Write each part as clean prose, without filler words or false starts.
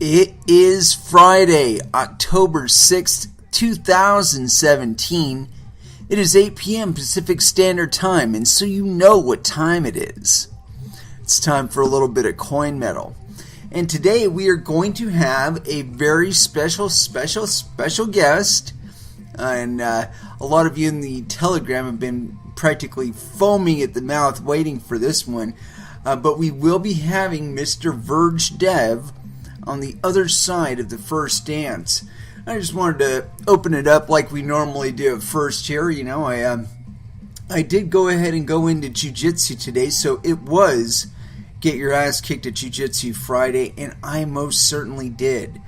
It is Friday, October 6th, 2017. It is 8 p.m. Pacific Standard Time, and so you know what time it is. It's time for a little bit of coin metal. And today we are going to have a very special guest. And a lot of you in the Telegram have been practically foaming at the mouth waiting for this one. But we will be having Mr. Verge Dev on the other side of the first dance. I just wanted to open it up like we normally do at first here. You know, I did go ahead and go into Jiu-Jitsu today, so it was Get Your Ass Kicked at Jiu-Jitsu Friday, and I most certainly did.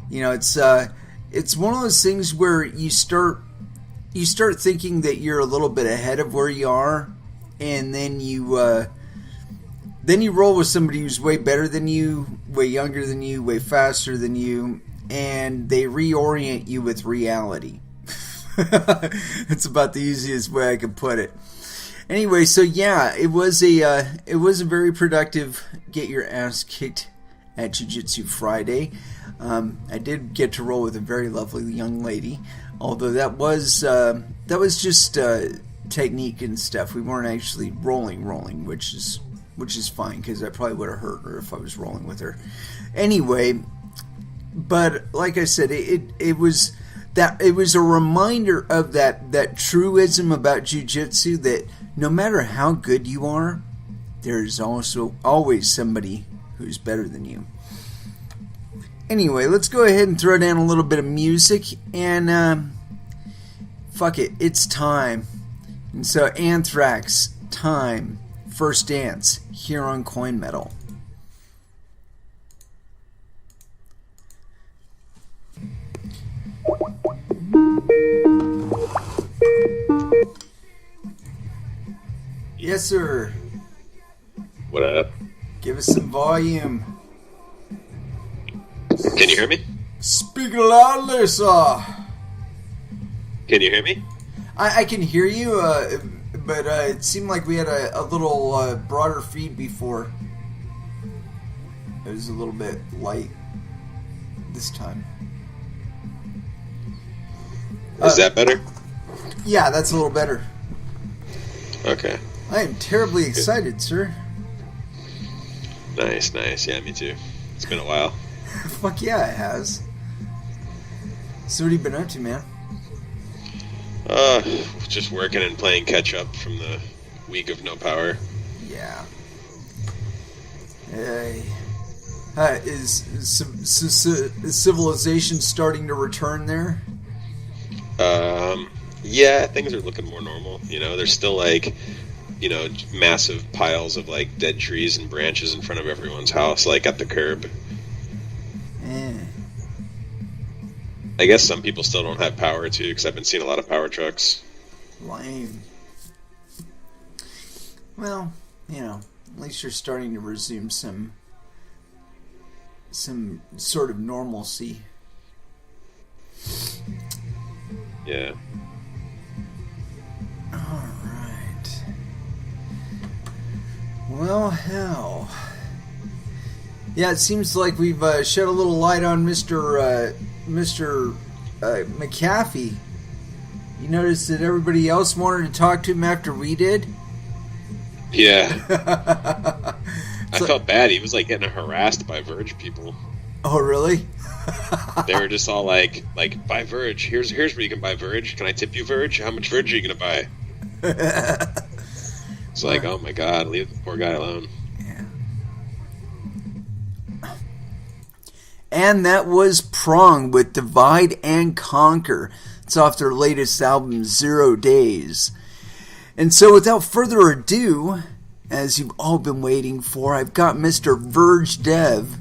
You know, it's one of those things where you start thinking that you're a little bit ahead of where you are, and then you roll with somebody who's way better than you, way younger than you, way faster than you, and they reorient you with reality. That's about the easiest way I can put it. Anyway, so yeah, it was a very productive Get Your Ass Kicked at Jiu-Jitsu Friday. I did get to roll with a very lovely young lady, although that was just technique and stuff. We weren't actually rolling, which is fine, because I probably would have hurt her if I was rolling with her. Anyway, but like I said, it was a reminder of that truism about jiu-jitsu, that no matter how good you are, there's also always somebody who's better than you. Anyway, let's go ahead and throw down a little bit of music, and fuck it, it's time. And so Anthrax, Time, First Dance, here on Coin Metal. Yes, sir. What up? Give us some volume. Can you hear me? Speak loudly, sir. Can you hear me? I can hear you, but it seemed like we had a little broader feed before. It was a little bit light this time. Is that better? Yeah, that's a little better. Okay. I am terribly excited, sir. Nice. Yeah, me too. It's been a while. Fuck yeah, it has. So what have you been up to, man? Just working and playing catch up from the week of no power. Yeah. Is civilization starting to return there? Yeah, things are looking more normal. You know, there's still massive piles of dead trees and branches in front of everyone's house, at the curb. I guess some people still don't have power too, because I've been seeing a lot of power trucks. Lame. Well, at least you're starting to resume some sort of normalcy. Yeah. Alright. Well, hell. Yeah, it seems like we've shed a little light on Mr. McAfee. You noticed that everybody else wanted to talk to him after we did? Yeah. I felt bad. He was getting harassed by Verge people. Oh, really? They were just all like, buy Verge. Here's where you can buy Verge. Can I tip you Verge? How much Verge are you going to buy? It's like, oh my God, leave the poor guy alone. Yeah. And that was Prong with Divide and Conquer. It's off their latest album, 0 Days. And so without further ado, as you've all been waiting for, I've got Mr. Verge Dev,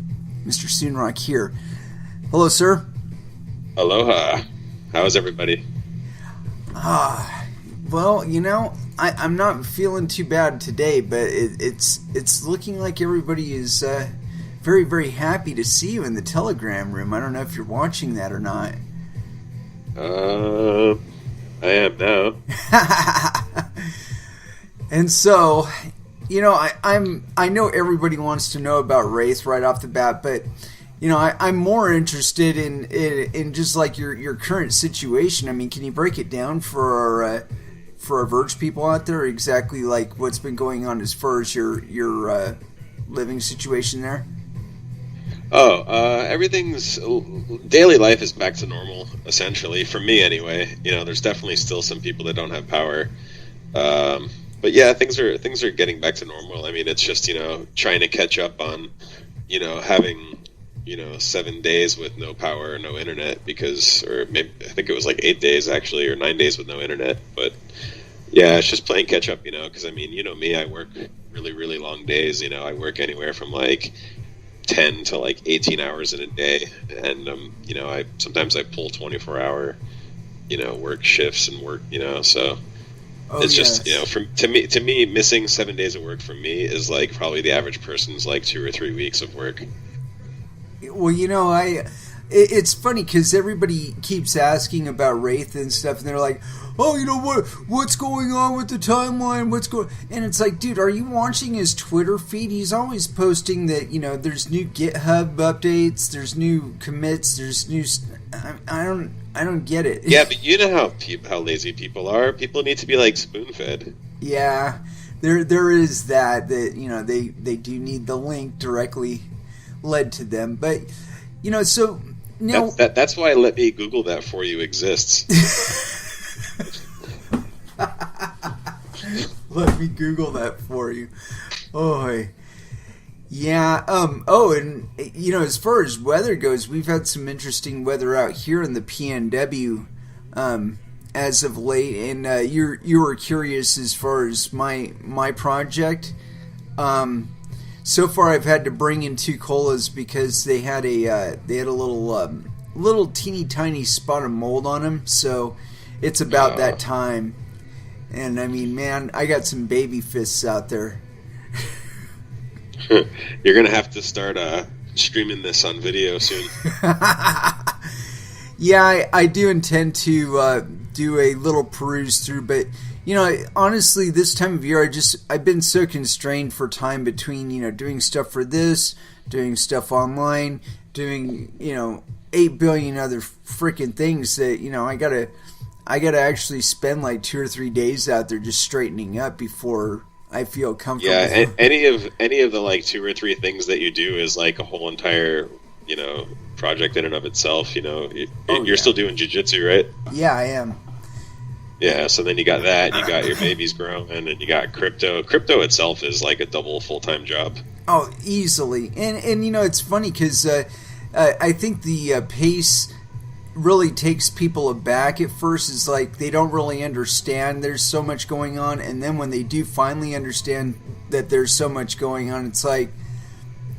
Mr. Soonrock here. Hello, sir. Aloha. How's everybody? Well, I'm not feeling too bad today, but it's looking like everybody is very, very happy to see you in the Telegram room. I don't know if you're watching that or not. I am now. And so, I know everybody wants to know about Wraith right off the bat, but I'm more interested in just like your current situation. I mean, can you break it down for our Verge people out there, exactly like what's been going on as far as your living situation there? Oh, everything's daily life is back to normal, essentially, for me anyway. There's definitely still some people that don't have power. But yeah, things are getting back to normal. I mean, it's just, trying to catch up on, having, 7 days with no power or no internet or maybe, I think it was like 8 days actually, or 9 days with no internet. But yeah, it's just playing catch up, because I mean, me, I work really, really long days. I work anywhere from like 10 to like 18 hours in a day. And, I sometimes I pull 24-hour, work shifts and work, so. It's just, to me, missing 7 days of work for me is like probably the average person's like 2 or 3 weeks of work. Well, it's funny because everybody keeps asking about Wraith and stuff, and they're like, "Oh, what's going on with the timeline? And it's like, dude, are you watching his Twitter feed? He's always posting that there's new GitHub updates, there's new commits, there's new. I don't get it. Yeah, but you know how lazy people are. People need to be like spoon fed. Yeah, there is that they do need the link directly led to them, but so now that's why Let Me Google That For You exists. Let me Google that for you. Oh, yeah. And as far as weather goes, we've had some interesting weather out here in the PNW as of late, and you were curious as far as my project. So far, I've had to bring in 2 colas because they had a little teeny tiny spot of mold on them. So it's about that time, and I mean, man, I got some baby fists out there. You're gonna have to start streaming this on video soon. Yeah, I do intend to do a little peruse through, but honestly, this time of year, I've been so constrained for time between doing stuff for this, doing stuff online, doing 8 billion other freaking things that I gotta actually spend like 2 or 3 days out there just straightening up before I feel comfortable. Yeah, any of the like 2 or 3 things that you do is like a whole entire project in and of itself. You're still doing jiu-jitsu, right? Yeah, I am. Yeah, so then you got that, you got your babies growing, and you got crypto. Crypto itself is like a double full-time job. Oh, easily. And it's funny because I think the pace really takes people aback at first. It's like they don't really understand there's so much going on, and then when they do finally understand that there's so much going on, it's like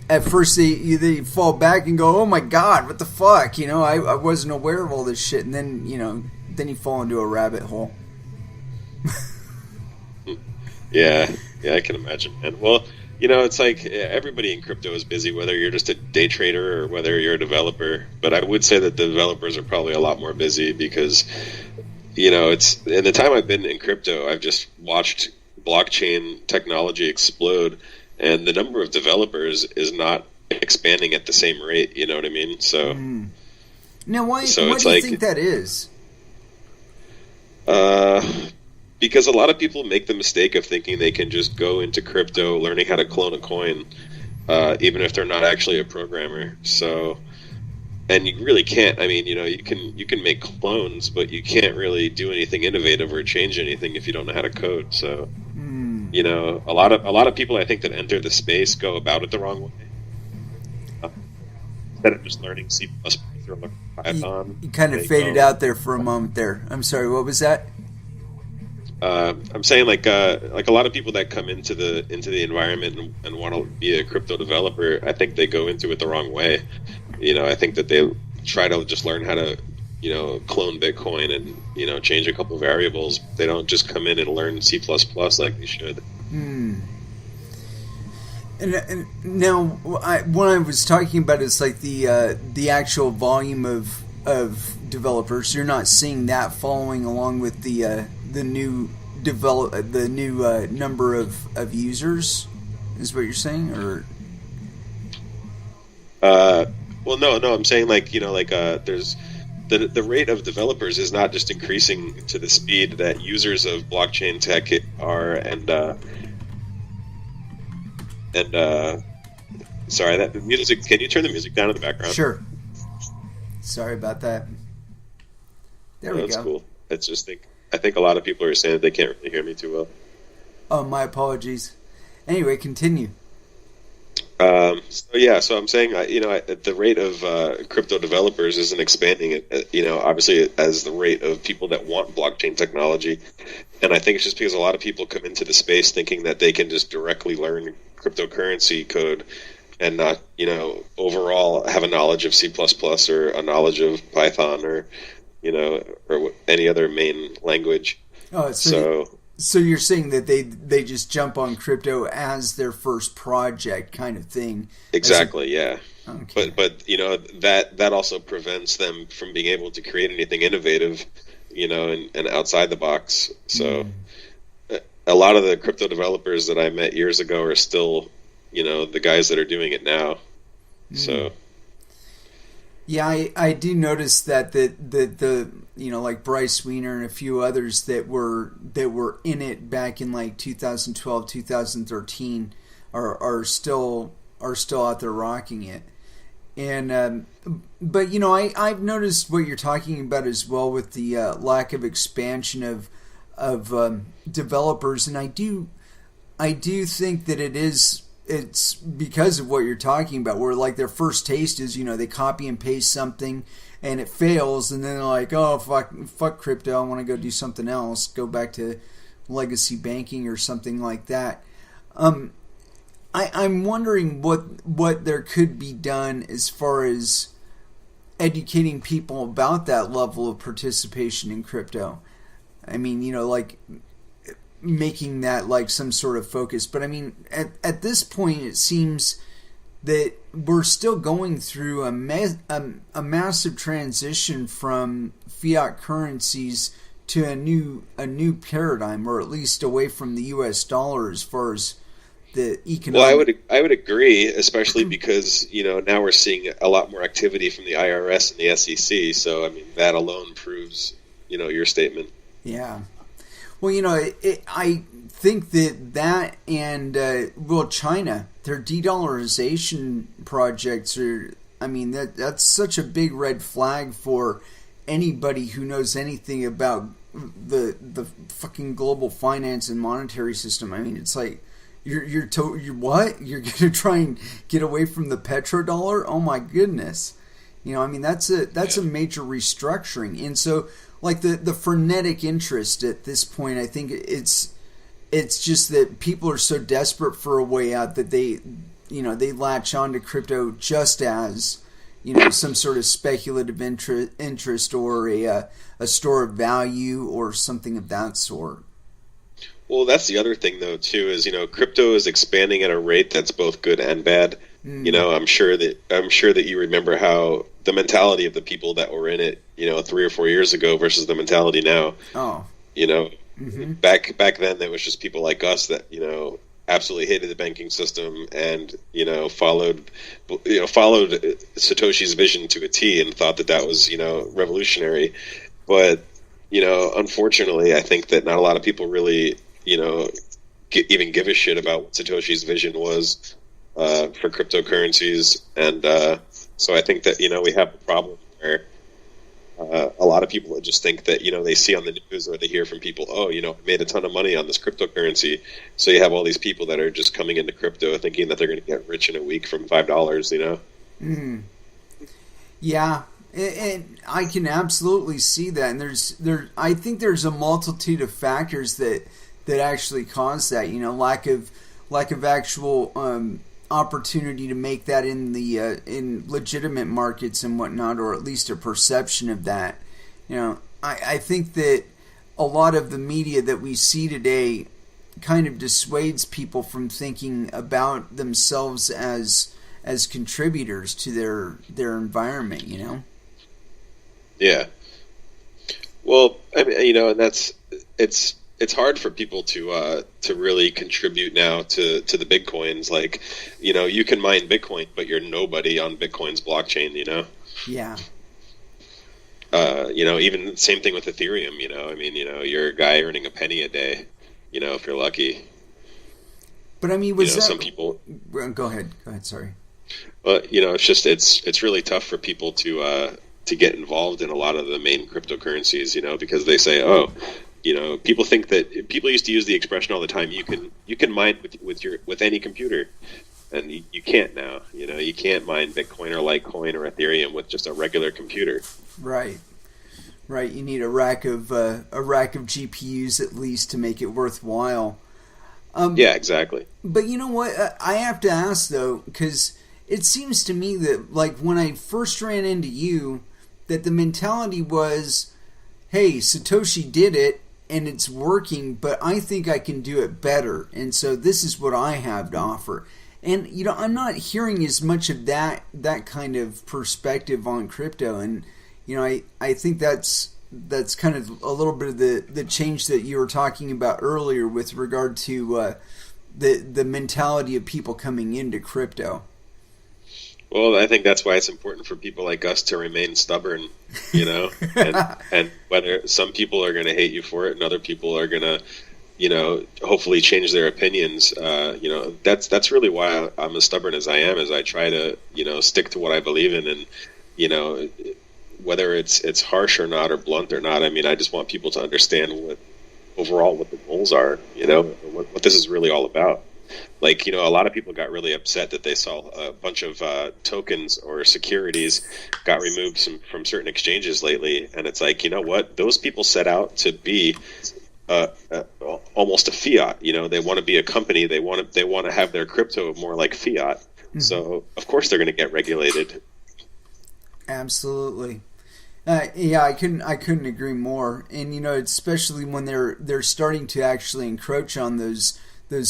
at first they fall back and go, oh my god, what the fuck, I wasn't aware of all this shit, and then you fall into a rabbit hole. Yeah, I can imagine, man. Well, it's like everybody in crypto is busy, whether you're just a day trader or whether you're a developer. But I would say that the developers are probably a lot more busy because, it's in the time I've been in crypto, I've just watched blockchain technology explode, and the number of developers is not expanding at the same rate. You know what I mean? So now, why do you think that is? Because a lot of people make the mistake of thinking they can just go into crypto learning how to clone a coin, even if they're not actually a programmer. So, and you really can't. I mean, you can make clones, but you can't really do anything innovative or change anything if you don't know how to code. So, a lot of people I think that enter the space go about it the wrong way. Instead of just learning C++ or learning Python, you kind of faded out there for a moment there. I'm sorry. What was that? I'm saying like a lot of people that come into the environment and want to be a crypto developer, I think they go into it the wrong way. I think that they try to just learn how to clone Bitcoin and change a couple variables. They don't just come in and learn C++ like they should. And now, what I was talking about is like the actual volume of developers. You're not seeing that following along with the new number of users, is what you're saying, or? Well, no, I'm saying like there's the rate of developers is not just increasing to the speed that users of blockchain tech are, and sorry, that the music. Can you turn the music down in the background? Sure. Sorry about that. There we That's go. cool. I think a lot of people are saying that they can't really hear me too well. Oh, my apologies. Anyway, continue. So I'm saying, the rate of crypto developers isn't expanding. Obviously, as the rate of people that want blockchain technology, and I think it's just because a lot of people come into the space thinking that they can just directly learn cryptocurrency code and not, overall have a knowledge of C++ or a knowledge of Python or any other main language. Oh, so you're saying that they just jump on crypto as their first project kind of thing. Exactly, yeah. Okay. But that also prevents them from being able to create anything innovative, and outside the box. So a lot of the crypto developers that I met years ago are still, the guys that are doing it now. So yeah, I do notice that the like Bryce Wiener and a few others that were in it back in like 2012, 2013 are still out there rocking it. And but I've noticed what you're talking about as well with the lack of expansion of developers, and I do think that it's because of what you're talking about, where like their first taste is, they copy and paste something and it fails, and then they're like, oh, fuck crypto, I want to go do something else, go back to legacy banking or something like that. I'm wondering what there could be done as far as educating people about that level of participation in crypto. I mean, like making that like some sort of focus. But I mean, at this point, it seems that we're still going through a massive transition from fiat currencies to a new paradigm, or at least away from the U.S. dollar as far as the economic. Well, I would agree, especially because now we're seeing a lot more activity from the IRS and the SEC. So I mean, that alone proves your statement. Yeah. Well, I think that and China, their de-dollarization projects are. I mean, that's such a big red flag for anybody who knows anything about the fucking global finance and monetary system. I mean, it's like you're what? You're gonna try and get away from the petrodollar? Oh my goodness! I mean, that's a major restructuring, and so. Like the frenetic interest at this point, I think it's just that people are so desperate for a way out that they latch on to crypto just as some sort of speculative interest or a store of value or something of that sort. Well, that's the other thing though too is crypto is expanding at a rate that's both good and bad. I'm sure that you remember how the mentality of the people that were in it, 3 or 4 years ago versus the mentality now. Oh. Back then there was just people like us that, absolutely hated the banking system and, followed Satoshi's vision to a T and thought that was, revolutionary. But, unfortunately, I think that not a lot of people really, even give a shit about what Satoshi's vision was for cryptocurrencies. And so I think that, we have a problem where a lot of people just think that, they see on the news or they hear from people, oh, I made a ton of money on this cryptocurrency. So you have all these people that are just coming into crypto thinking that they're going to get rich in a week from $5, Yeah. And I can absolutely see that. And I think there's a multitude of factors that actually cause that, lack of actual opportunity to make that in the in legitimate markets and whatnot, or at least a perception of that. I think that a lot of the media that we see today kind of dissuades people from thinking about themselves as contributors to their environment. Yeah. Well, I mean, and it's it's hard for people to really contribute now to the big coins. Like, you can mine Bitcoin, but you're nobody on Bitcoin's blockchain. Yeah. Even same thing with Ethereum. You're a guy earning a penny a day. If you're lucky. But I mean, was that some people? Go ahead. Sorry. Well, it's really tough for people to get involved in a lot of the main cryptocurrencies. Because they say, people think that people used to use the expression all the time. You can mine with any computer, and you can't now. You can't mine Bitcoin or Litecoin or Ethereum with just a regular computer. Right. You need a rack of GPUs at least to make it worthwhile. Yeah, exactly. But you know what? I have to ask though, because it seems to me that like when I first ran into you, that the mentality was, "Hey, Satoshi did it and it's working, but I think I can do it better, and so this is what I have to offer." And I'm not hearing as much of that kind of perspective on crypto, and I think that's kind of a little bit of the change that you were talking about earlier with regard to the mentality of people coming into crypto. Well, I think that's why it's important for people like us to remain stubborn, and whether some people are going to hate you for it and other people are going to, hopefully change their opinions. That's really why I'm as stubborn as I am, is I try to, stick to what I believe in, and, whether it's harsh or not or blunt or not. I mean, I just want people to understand what the goals are, what this is really all about. Like, a lot of people got really upset that they saw a bunch of tokens or securities got removed from certain exchanges lately. And it's like, what? Those people set out to be almost a fiat. They want to be a company. They want to have their crypto more like fiat. Mm-hmm. So, of course, they're going to get regulated. Absolutely. Yeah, I couldn't agree more. And especially when they're starting to actually encroach on those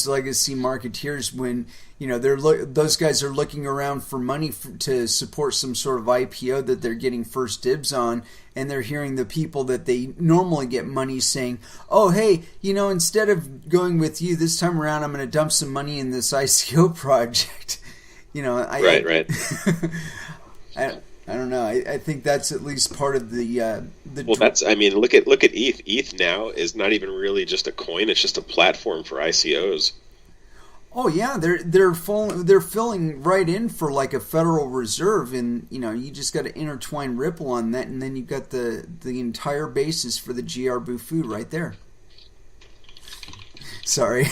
legacy marketeers, when those guys are looking around for money to support some sort of IPO that they're getting first dibs on, and they're hearing the people that they normally get money saying, "Oh, hey, instead of going with you this time around, I'm going to dump some money in this ICO project." Right. I don't know. I think that's at least part of the. Well, look at ETH. ETH now is not even really just a coin; it's just a platform for ICOs. Oh yeah, they're filling right in for like a Federal Reserve, and you just got to intertwine Ripple on that, and then you've got the entire basis for the GR Bufoo right there. Sorry,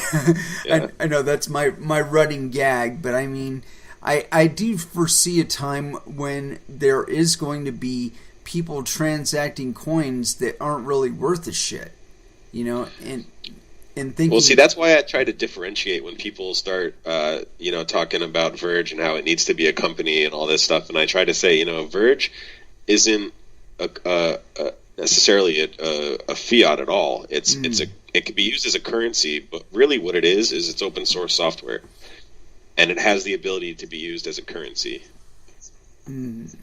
yeah. I know that's my running gag, but I mean. I do foresee a time when there is going to be people transacting coins that aren't really worth a shit, and thinking. Well, see, that's why I try to differentiate when people start, talking about Verge and how it needs to be a company and all this stuff, and I try to say, Verge isn't necessarily a fiat at all. It can be used as a currency, but really what it is it's open source software. And it has the ability to be used as a currency. And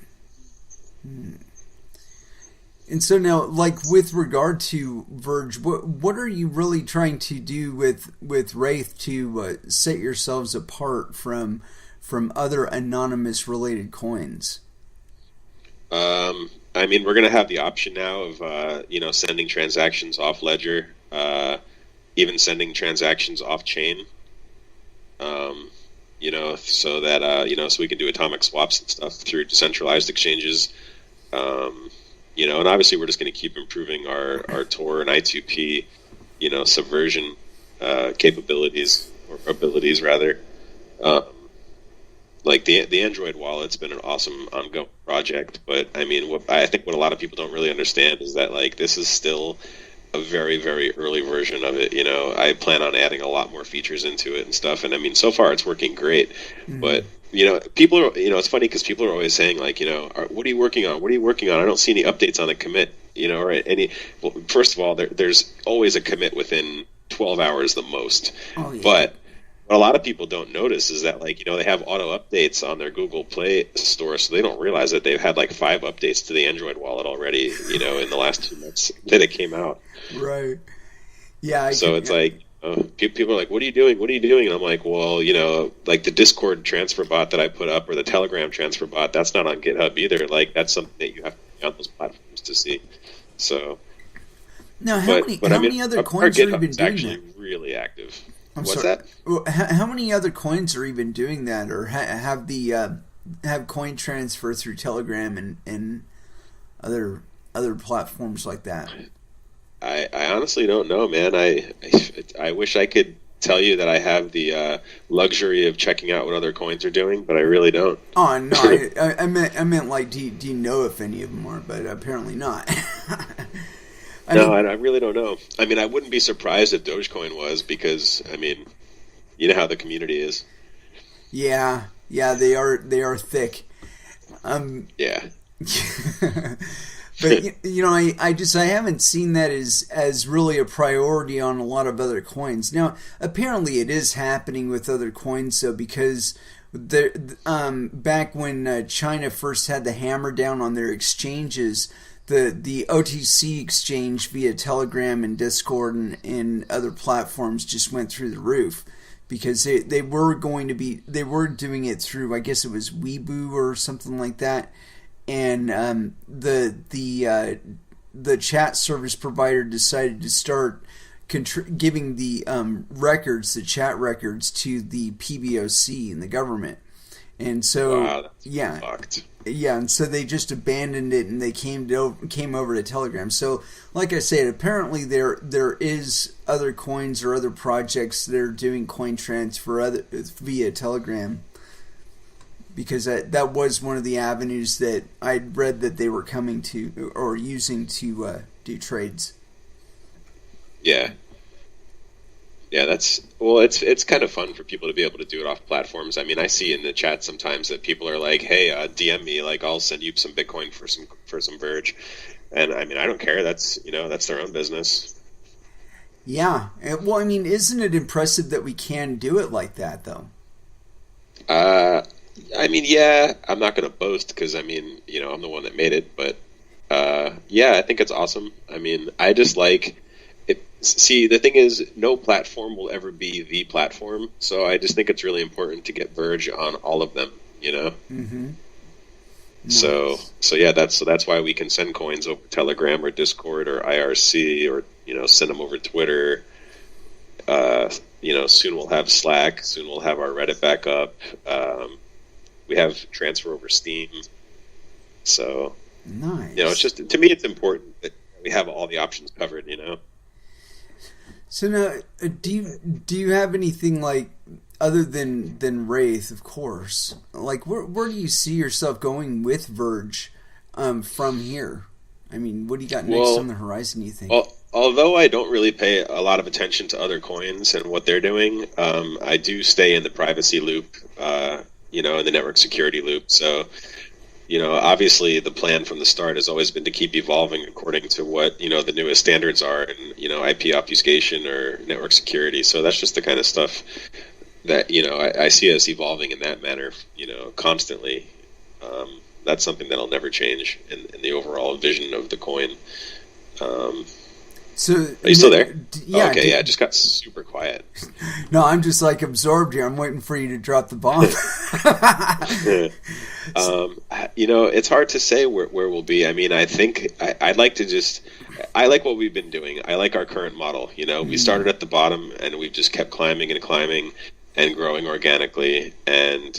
so now, like with regard to Verge, what are you really trying to do with Wraith to set yourselves apart from other anonymous related coins? We're going to have the option now of sending transactions off ledger, even sending transactions off chain. So that, so we can do atomic swaps and stuff through decentralized exchanges. And obviously we're just going to keep improving our Tor and I2P, subversion capabilities, or abilities rather. Like the Android wallet's been an awesome ongoing project, but I think what a lot of people don't really understand is that like this is still a very, very early version of it. I plan on adding a lot more features into it and stuff. And so far it's working great. Mm-hmm. But, people are, it's funny because people are always saying like, what are you working on? What are you working on? I don't see any updates on the commit, or any. Well, first of all, there's always a commit within 12 hours the most. Oh, yeah. But what a lot of people don't notice is that like, they have auto updates on their Google Play store, so they don't realize that they've had like 5 updates to the Android wallet already, in the last 2 months that it came out. Right. Yeah, I So can. it's like, people are like, "What are you doing? What are you doing?" And I'm like, "Well, like the Discord transfer bot that I put up or the Telegram transfer bot, that's not on GitHub either. Like that's something that you have to be on those platforms to see." So, Now, but I how mean, many other our coins are GitHub even is doing actually that? really active. I'm What's sorry. that? Well, how many other coins are even doing that, or have coin transfer through Telegram and other platforms like that? I honestly don't know, man. I wish I could tell you that I have the luxury of checking out what other coins are doing, but I really don't. Oh no, I meant like do you know if any of them are? But apparently not. I No, mean, I really don't know. I mean, I wouldn't be surprised if Dogecoin was because, I mean, you know how the community is. yeah, they are thick. Um, Yeah. but I haven't seen that as really a priority on a lot of other coins. Now, apparently, it is happening with other coins, though, because back when China first had the hammer down on their exchanges, the OTC exchange via Telegram and Discord and other platforms just went through the roof because they were doing it through, I guess it was Weibo or something like that, and the chat service provider decided to start giving the chat records to the PBOC and the government, and so Wow, that's yeah. fucked. Yeah, and so they just abandoned it and they came over to Telegram. So, like I said, apparently there is other coins or other projects that are doing coin transfer via Telegram, because that was one of the avenues that I'd read that they were coming to or using to do trades. Yeah. Yeah, it's kind of fun for people to be able to do it off platforms. I mean, I see in the chat sometimes that people are like, "Hey, DM me, like I'll send you some Bitcoin for some Verge," and I mean, I don't care. That's their own business. Yeah, well, I mean, isn't it impressive that we can do it like that, though? Uh, I mean, yeah, I'm not going to boast because I mean, I'm the one that made it, but yeah, I think it's awesome. I mean, I just like it. See, the thing is, no platform will ever be the platform, so I just think it's really important to get Verge on all of them. Mm-hmm. So Nice. yeah, that's why we can send coins over Telegram or Discord or IRC or send them over Twitter. Soon we'll have Slack. Soon we'll have our Reddit back up. We have transfer over Steam. So it's Nice. just, to me, it's important that we have all the options covered. So now, do you have anything like other than Wraith, of course? Like, where do you see yourself going with Verge, from here? I mean, what do you got next on Well, the horizon? You think? although I don't really pay a lot of attention to other coins and what they're doing, I do stay in the privacy loop, in the network security loop. So, obviously the plan from the start has always been to keep evolving according to what, the newest standards are and, IP obfuscation or network security. So that's just the kind of stuff that, I see us evolving in that manner, constantly. That's something that'll never change in the overall vision of the coin. Um, So, are you still there? Oh, yeah. okay, yeah, it just got super quiet. No, I'm just like absorbed here. I'm waiting for you to drop the bomb. It's hard to say where we'll be. I mean, I think I'd like to just. I like what we've been doing. I like our current model. We started at the bottom and we've just kept climbing and climbing and growing organically. And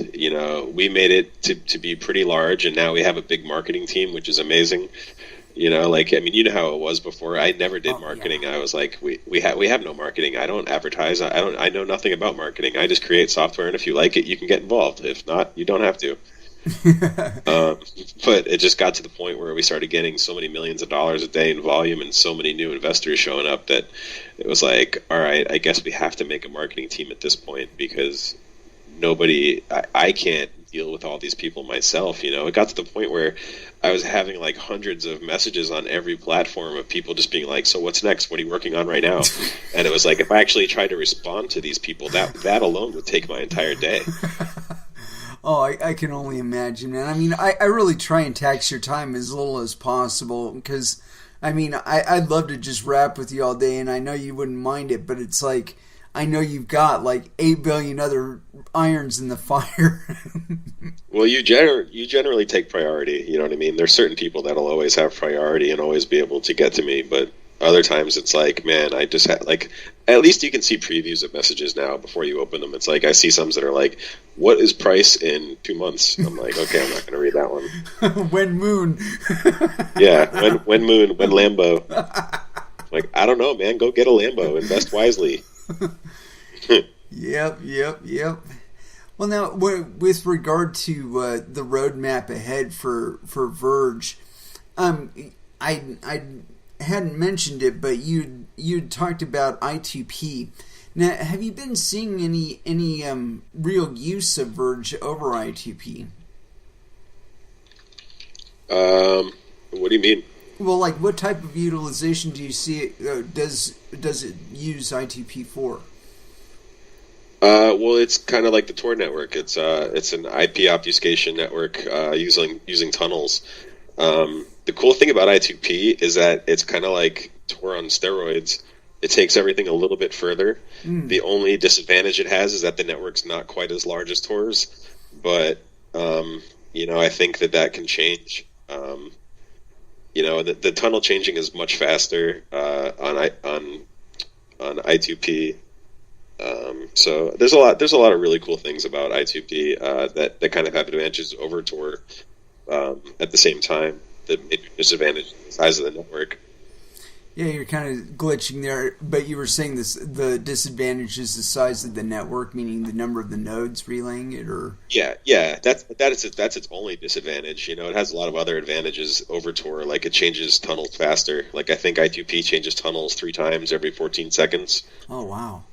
we made it to be pretty large, and now we have a big marketing team, which is amazing. I mean, you know how it was before. I never did Oh marketing. yeah. I was like, we have no marketing. I don't advertise. I know nothing about marketing. I just create software, and if you like it, you can get involved. If not, you don't have to. But it just got to the point where we started getting so many millions of dollars a day in volume and so many new investors showing up that it was like, all right, I guess we have to make a marketing team at this point because I can't deal with all these people myself. It got to the point where I was having like hundreds of messages on every platform of people just being like, so what's next? What are you working on right now? And it was like, if I actually tried to respond to these people, that alone would take my entire day. Oh, I can only imagine, man. I mean, I really try and tax your time as little as possible because I mean, I'd love to just rap with you all day, and I know you wouldn't mind it, but it's like, I know you've got like 8 billion other irons in the fire. Well, you generally take priority. You know what I mean? There's certain people that'll always have priority and always be able to get to me, but other times it's like, man, I just like, at least you can see previews of messages now before you open them. It's like, I see some that are like, what is price in 2 months? I'm like, okay, I'm not going to read that one. When moon. Yeah, when moon, when Lambo. Like, I don't know, man, go get a Lambo, invest wisely. Yep. Well, now, with regard to the roadmap ahead for Verge, I hadn't mentioned it, but you'd talked about I2P. Now, have you been seeing any real use of Verge over I2P? What do you mean? Well, like, what type of utilization do you see it does it use I2P for? Well, it's kind of like the Tor network. It's an IP obfuscation network using tunnels. The cool thing about I2P is that it's kind of like Tor on steroids. It takes everything a little bit further. The only disadvantage it has is that the network's not quite as large as Tor's, but I think that can change. The tunnel changing is much faster on I2P. So there's a lot of really cool things about I2P that kind of have advantages over Tor at the same time that maybe disadvantage the size of the network. Yeah, you're kind of glitching there, but you were saying the disadvantage is the size of the network, meaning the number of the nodes relaying it, or yeah, that's its only disadvantage. It has a lot of other advantages over Tor, like it changes tunnels faster. Like I think I2P changes tunnels 3 times every 14 seconds. Oh wow.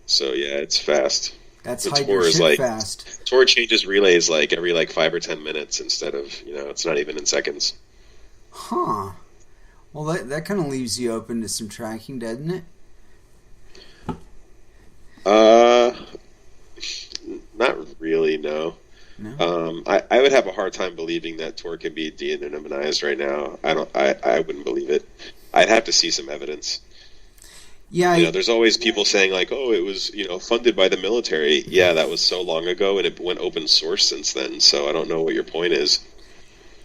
So yeah, it's fast. That's the Tor is like fast. Tor changes relays like every 5 or 10 minutes instead of it's not even in seconds. Huh. Well, that kind of leaves you open to some tracking, doesn't it? Not really. No. I would have a hard time believing that Tor can be de-anonymized right now. I wouldn't believe it. I'd have to see some evidence. Yeah, there's always people saying like, "Oh, it was funded by the military." Yeah, that was so long ago, and it went open source since then. So I don't know what your point is.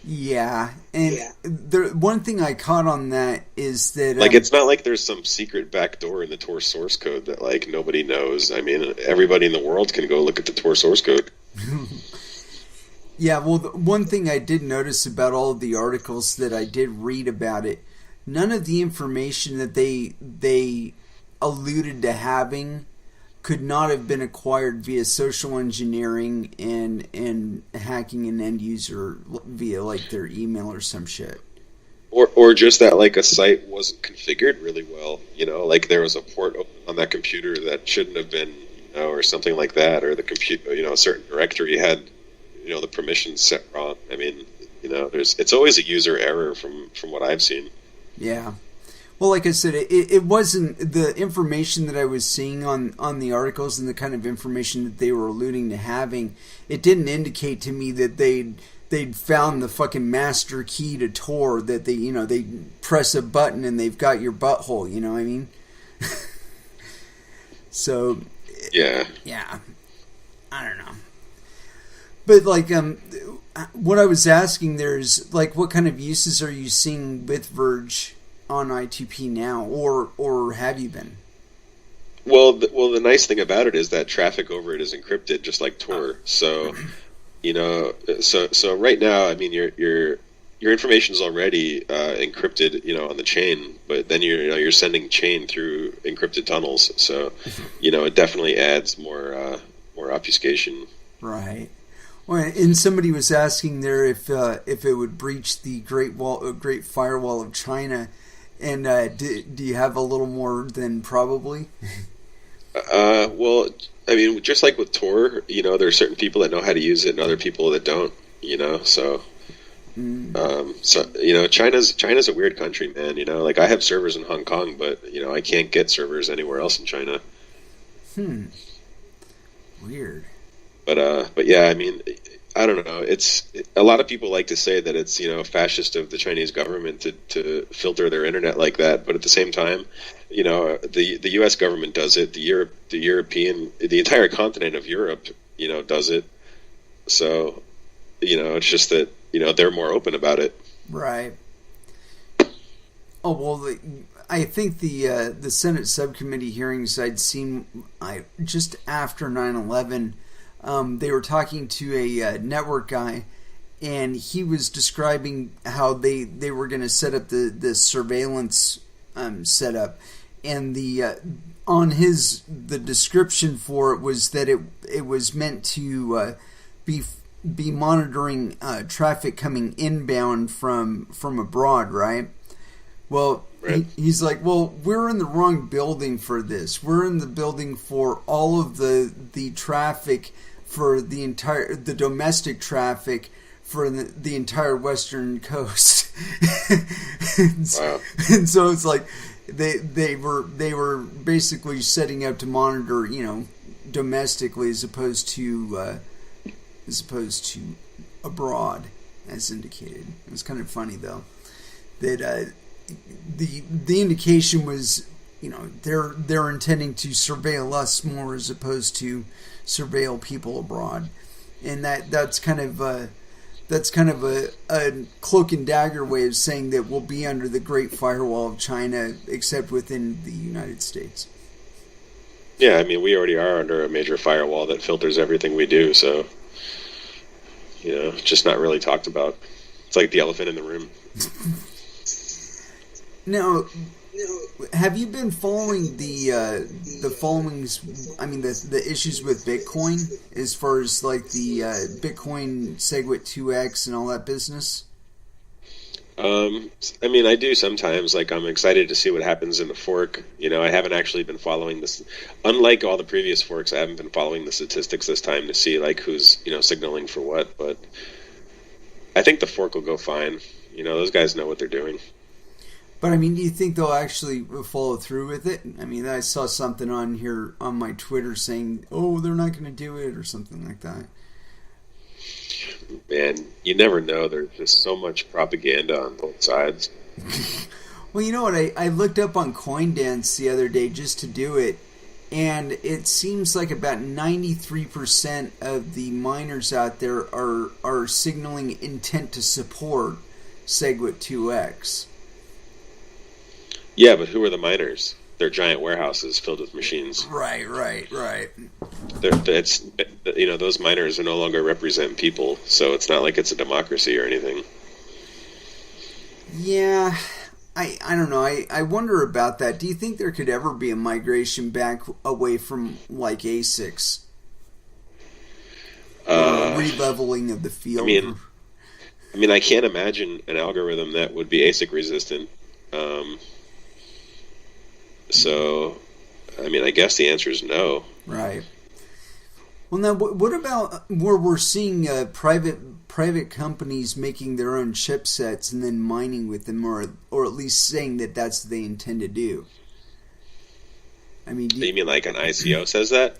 Yeah, and one thing I caught on that is that it's not like there's some secret backdoor in the Tor source code that like nobody knows. I mean, everybody in the world can go look at the Tor source code. Yeah, well, one thing I did notice about all of the articles that I did read about it, none of the information that they alluded to having could not have been acquired via social engineering and hacking an end user via like their email or some shit. Or just that like a site wasn't configured really well, like there was a port open on that computer that shouldn't have been, or something like that, or the computer, a certain directory had, the permissions set wrong. I mean, it's always a user error from what I've seen. Yeah. Well, like I said, it wasn't the information that I was seeing on the articles and the kind of information that they were alluding to having. It didn't indicate to me that they'd found the fucking master key to Tor, that they press a button and they've got your butthole. You know what I mean? So yeah, I don't know. But like what I was asking there is like, what kind of uses are you seeing with Verge on I2P now, or have you been? Well, the nice thing about it is that traffic over it is encrypted, just like Tor. So, so right now, I mean, your information is already encrypted, on the chain, but then you're sending chain through encrypted tunnels. So, it definitely adds more obfuscation. Right. Well, and somebody was asking there if it would breach the Great Firewall of China. And do you have a little more than probably? Well, I mean, just like with Tor, there are certain people that know how to use it and other people that don't, so... China's a weird country, man, like I have servers in Hong Kong, but, I can't get servers anywhere else in China. Weird. But yeah, I mean, I don't know. It's a lot of people like to say that it's fascist of the Chinese government to filter their internet like that, but at the same time, the U.S. government does it. The entire continent of Europe, does it. So, it's just that they're more open about it. Right. Oh well, I think the Senate subcommittee hearings I'd seen just after 9/11. They were talking to a network guy, and he was describing how they were going to set up the surveillance setup, and the description for it was that it was meant to be monitoring traffic coming inbound from abroad, right? Well, right. He's like, well, we're in the wrong building for this. We're in the building for all of the traffic, for the domestic traffic for the entire western coast. Wow. And so it's like they were basically setting up to monitor, domestically as opposed to abroad, as indicated. It was kind of funny though that the indication was, they're intending to surveil us more as opposed to surveil people abroad, and that's kind of a cloak and dagger way of saying that we'll be under the Great Firewall of China, except within the United States. Yeah, I mean, we already are under a major firewall that filters everything we do, so it's just not really talked about. It's like the elephant in the room. Now, have you been following the issues with Bitcoin as far as like the Bitcoin SegWit 2x and all that business? I mean, I do sometimes. Like, I'm excited to see what happens in the fork. I haven't actually been following this. Unlike all the previous forks, I haven't been following the statistics this time to see like who's signaling for what. But I think the fork will go fine. Those guys know what they're doing. But I mean, do you think they'll actually follow through with it? I mean, I saw something on here on my Twitter saying, "Oh, they're not going to do it" or something like that. Man, you never know. There's just so much propaganda on both sides. Well, you know what? I looked up on CoinDance the other day just to do it, and it seems like about 93% of the miners out there are signaling intent to support SegWit 2x. Yeah, but who are the miners? They're giant warehouses filled with machines. Right. Those miners no longer represent people, so it's not like it's a democracy or anything. Yeah, I don't know. I wonder about that. Do you think there could ever be a migration back away from like ASICs? Or a releveling of the field? I mean, I can't imagine an algorithm that would be ASIC resistant. So, I mean, I guess the answer is no. Right. Well, now, what about where we're seeing private companies making their own chipsets and then mining with them, or at least saying that that's what they intend to do? I mean, you mean like an ICO says that?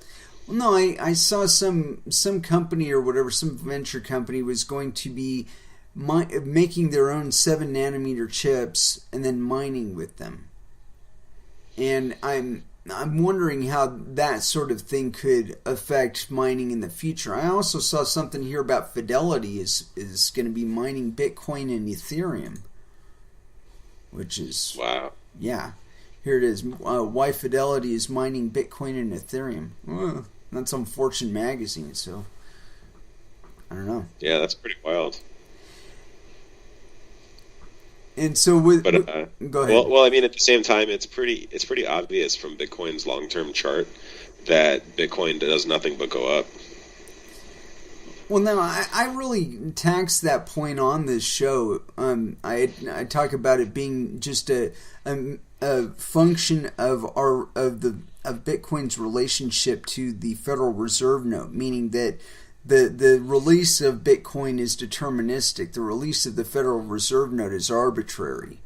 Well, no, I saw some company or whatever, some venture company was going to be making their own 7-nanometer chips and then mining with them. And I'm wondering how that sort of thing could affect mining in the future. I also saw something here about Fidelity is going to be mining Bitcoin and Ethereum, which is wow. Yeah, here it is. Why Fidelity is mining Bitcoin and Ethereum. That's on Fortune magazine, so I don't know. Yeah, that's pretty wild. And so, go ahead. Well, I mean, at the same time, it's pretty obvious from Bitcoin's long-term chart that Bitcoin does nothing but go up. Well, now I really tax that point on this show. I talk about it being just a function of Bitcoin's relationship to the Federal Reserve note, meaning that the release of Bitcoin is deterministic. The release of the Federal Reserve note is arbitrary,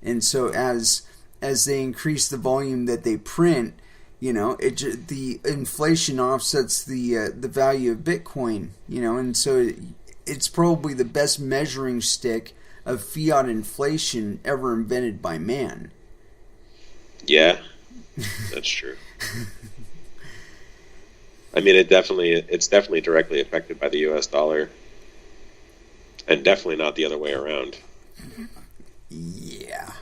and so as they increase the volume that they print, the inflation offsets the value of Bitcoin, and so it's probably the best measuring stick of fiat inflation ever invented by man. Yeah, that's true. I mean, it's definitely directly affected by the U.S. dollar, and definitely not the other way around. Yeah.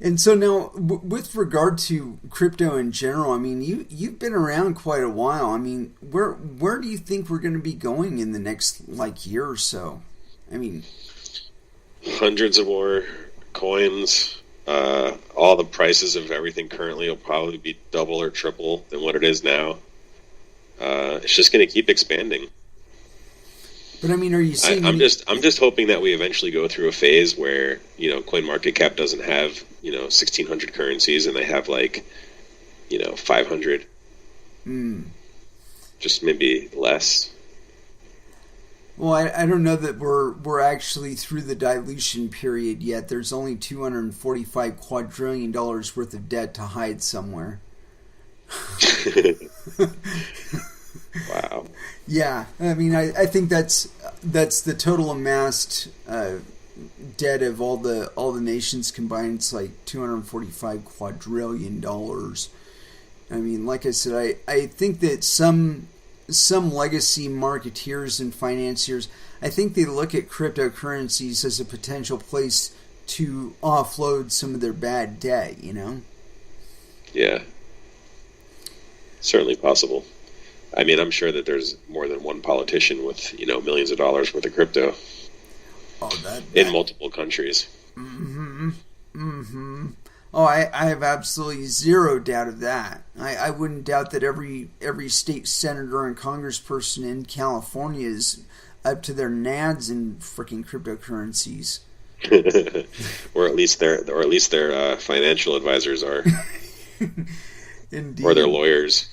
And so now, with regard to crypto in general, I mean, you've been around quite a while. I mean, where do you think we're going to be going in the next year or so? I mean, hundreds of more coins. All the prices of everything currently will probably be double or triple than what it is now. It's just going to keep expanding. But I mean, are you seeing? I'm just hoping that we eventually go through a phase where CoinMarketCap doesn't have 1,600 currencies and they have 500. Just maybe less. Well, I don't know that we're actually through the dilution period yet. There's only $245 quadrillion worth of debt to hide somewhere. Wow. Yeah, I mean, I think that's the total amassed debt of all the nations combined. It's like $245 quadrillion. I mean, like I said, I think that some legacy marketeers and financiers, I think they look at cryptocurrencies as a potential place to offload some of their bad debt, Yeah. Certainly possible. I mean, I'm sure that there's more than one politician with, millions of dollars worth of crypto. In multiple countries. Mm-hmm. Mm-hmm. Oh, I have absolutely zero doubt of that. I wouldn't doubt that every state senator and congressperson in California is up to their nads in freaking cryptocurrencies. or at least their financial advisors are. Indeed. Or their lawyers.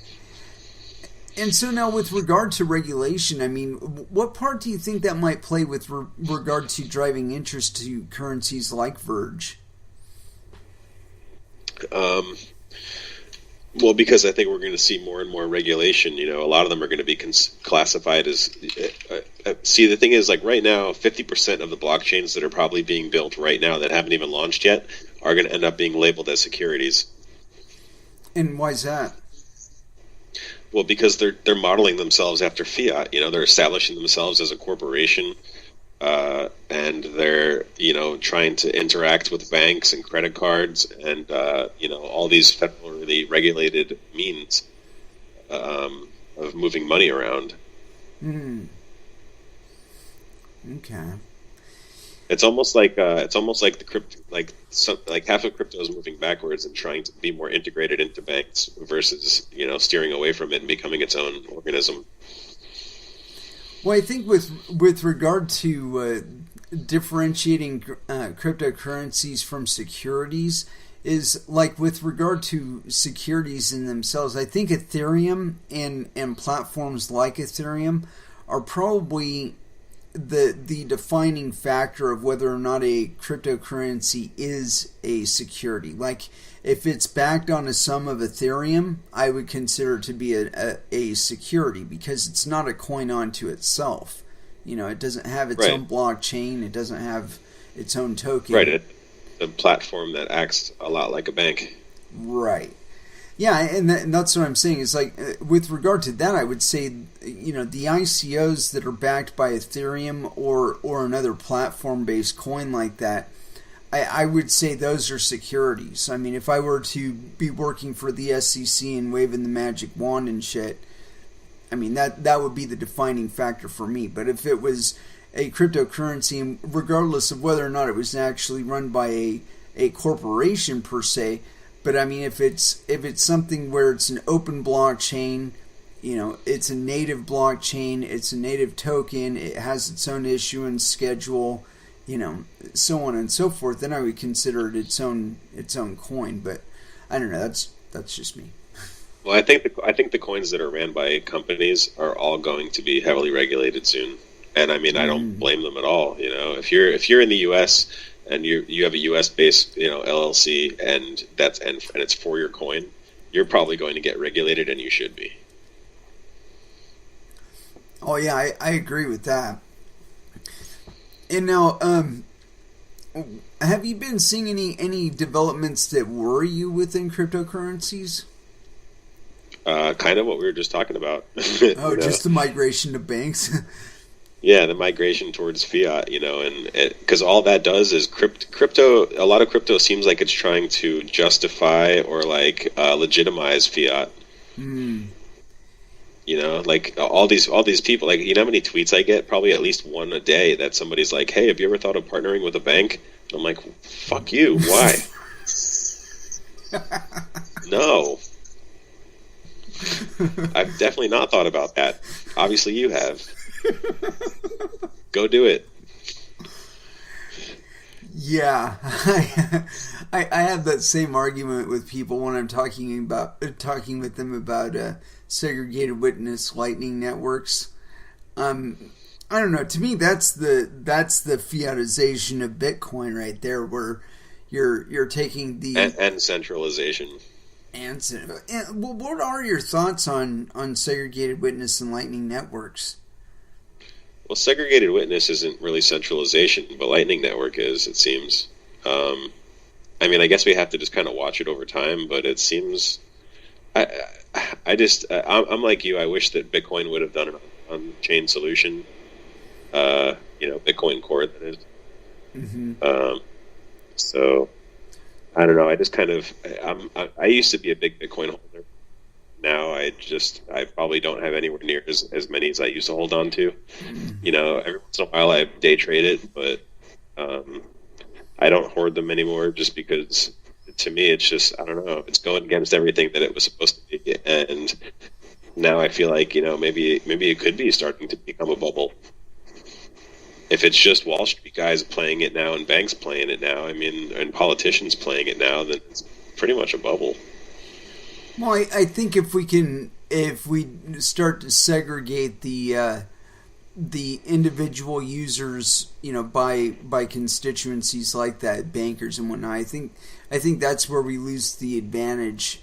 And so now, with regard to regulation, I mean, what part do you think that might play with regard to driving interest to currencies like Verge? Well, because I think we're going to see more and more regulation. A lot of them are going to be classified as. See, the thing is, right now, 50% of the blockchains that are probably being built right now that haven't even launched yet are going to end up being labeled as securities. And why is that? Well, because they're modeling themselves after fiat. They're establishing themselves as a corporation, and they're trying to interact with banks and credit cards and all these federally regulated means of moving money around. Okay. It's almost like the crypto, half of crypto is moving backwards and trying to be more integrated into banks versus steering away from it and becoming its own organism. Well, I think with regard to differentiating cryptocurrencies from securities is with regard to securities in themselves. I think Ethereum and platforms like Ethereum are probably the defining factor of whether or not a cryptocurrency is a security. If it's backed on a sum of Ethereum, I would consider it to be a security because it's not a coin unto itself. It doesn't have its own blockchain. It doesn't have its own token. Right. A platform that acts a lot like a bank. Right. Yeah, and that's what I'm saying. Is with regard to that, I would say, the ICOs that are backed by Ethereum or another platform-based coin like that, I would say those are securities. I mean, if I were to be working for the SEC and waving the magic wand and shit, I mean, that would be the defining factor for me. But if it was a cryptocurrency, regardless of whether or not it was actually run by a corporation per se, but I mean, if it's something where it's an open blockchain, it's a native blockchain, it's a native token, it has its own issuance schedule, so on and so forth, then I would consider it its own coin. But I don't know. That's just me. Well, I think the coins that are ran by companies are all going to be heavily regulated soon, and I mean, I don't blame them at all. If you're in the U.S. and you have a U.S. based LLC and it's for your coin, you're probably going to get regulated, and you should be. Oh yeah, I agree with that. And now, have you been seeing any developments that worry you within cryptocurrencies? Kind of what we were just talking about. Oh, just the migration to banks. Yeah, the migration towards fiat, and because all that does is crypto. A lot of crypto seems like it's trying to justify or like legitimize fiat. Mm. Like all these people. Like, how many tweets I get? Probably at least one a day that somebody's like, "Hey, have you ever thought of partnering with a bank?" I'm like, "Fuck you! Why?" No, I've definitely not thought about that. Obviously, you have. Go do it. Yeah, I have that same argument with people when I'm talking with them about segregated witness lightning networks. I don't know. To me, that's the fiatization of Bitcoin right there, where you're taking the and centralization. And well, what are your thoughts on segregated witness and lightning networks? Well, segregated witness isn't really centralization, but Lightning Network is, it seems. I mean, I guess we have to just kind of watch it over time, but it seems... I'm like you. I wish that Bitcoin would have done an on-chain solution. Bitcoin Core, that is. Mm-hmm. So, I don't know. I just kind of... I used to be a big Bitcoin holder. Now I probably don't have anywhere near as many as I used to hold on to. Every once in a while I day trade it, but I don't hoard them anymore just because to me it's just, I don't know, it's going against everything that it was supposed to be. And now I feel like, maybe it could be starting to become a bubble. If it's just Wall Street guys playing it now and banks playing it now, and politicians playing it now, then it's pretty much a bubble. Well, I think if we start to segregate the individual users, by constituencies like that, bankers and whatnot, I think that's where we lose the advantage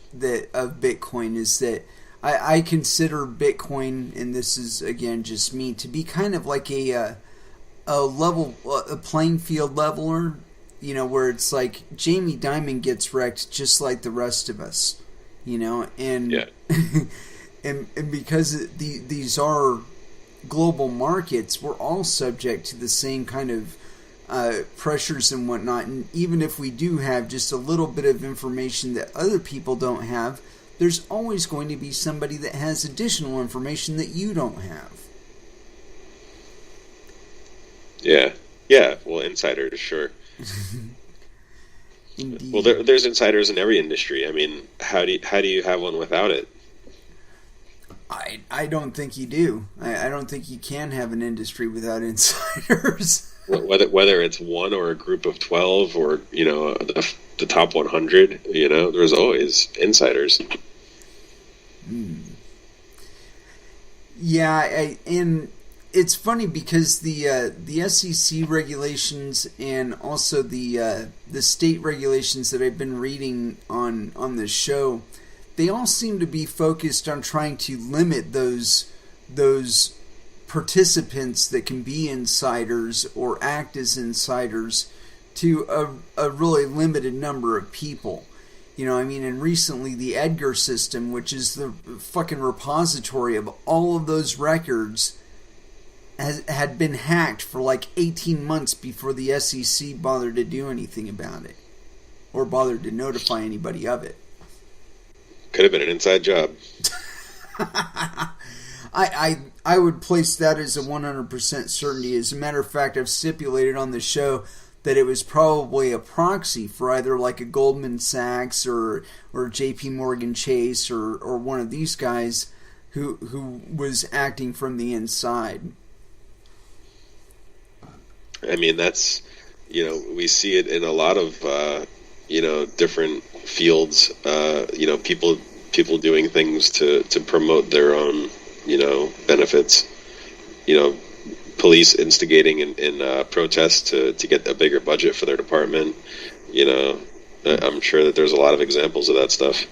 of Bitcoin. Is that I consider Bitcoin, and this is again just me, to be kind of like a playing field leveler, where it's like Jamie Dimon gets wrecked just like the rest of us. And yeah. and because these are global markets, we're all subject to the same kind of pressures and whatnot. And even if we do have just a little bit of information that other people don't have, there's always going to be somebody that has additional information that you don't have. Yeah. Well, insiders, sure. Indeed. Well, there's insiders in every industry. I mean, how do you have one without it? I don't think you do. I don't think you can have an industry without insiders. Whether it's one or a group of 12 or the top 100, there's always insiders. Yeah, and it's funny because the SEC regulations and also the state regulations that I've been reading on this show, they all seem to be focused on trying to limit those participants that can be insiders or act as insiders to a really limited number of people. And recently the Edgar system, which is the fucking repository of all of those records, had been hacked for like 18 months before the SEC bothered to do anything about it or bothered to notify anybody of it. Could have been an inside job. I would place that as a 100% certainty. As a matter of fact, I've stipulated on the show that it was probably a proxy for either like a Goldman Sachs or JP Morgan Chase or one of these guys who was acting from the inside. I mean, that's, we see it in a lot of, different fields, people doing things to promote their own, benefits, police instigating in protests to get a bigger budget for their department. I'm sure that there's a lot of examples of that stuff.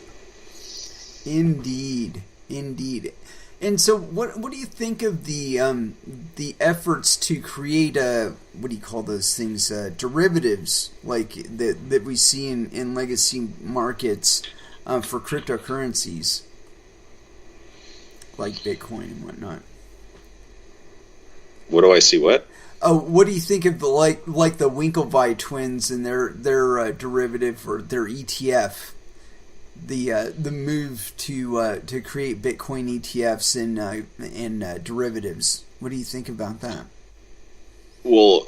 Indeed. And so, what do you think of the efforts to create what do you call those things, derivatives like that we see in legacy markets for cryptocurrencies like Bitcoin and whatnot? What do I see? What? Oh, what do you think of the like the Winklevi twins and their derivative or their ETF? The move to create Bitcoin ETFs and derivatives. What do you think about that? Well,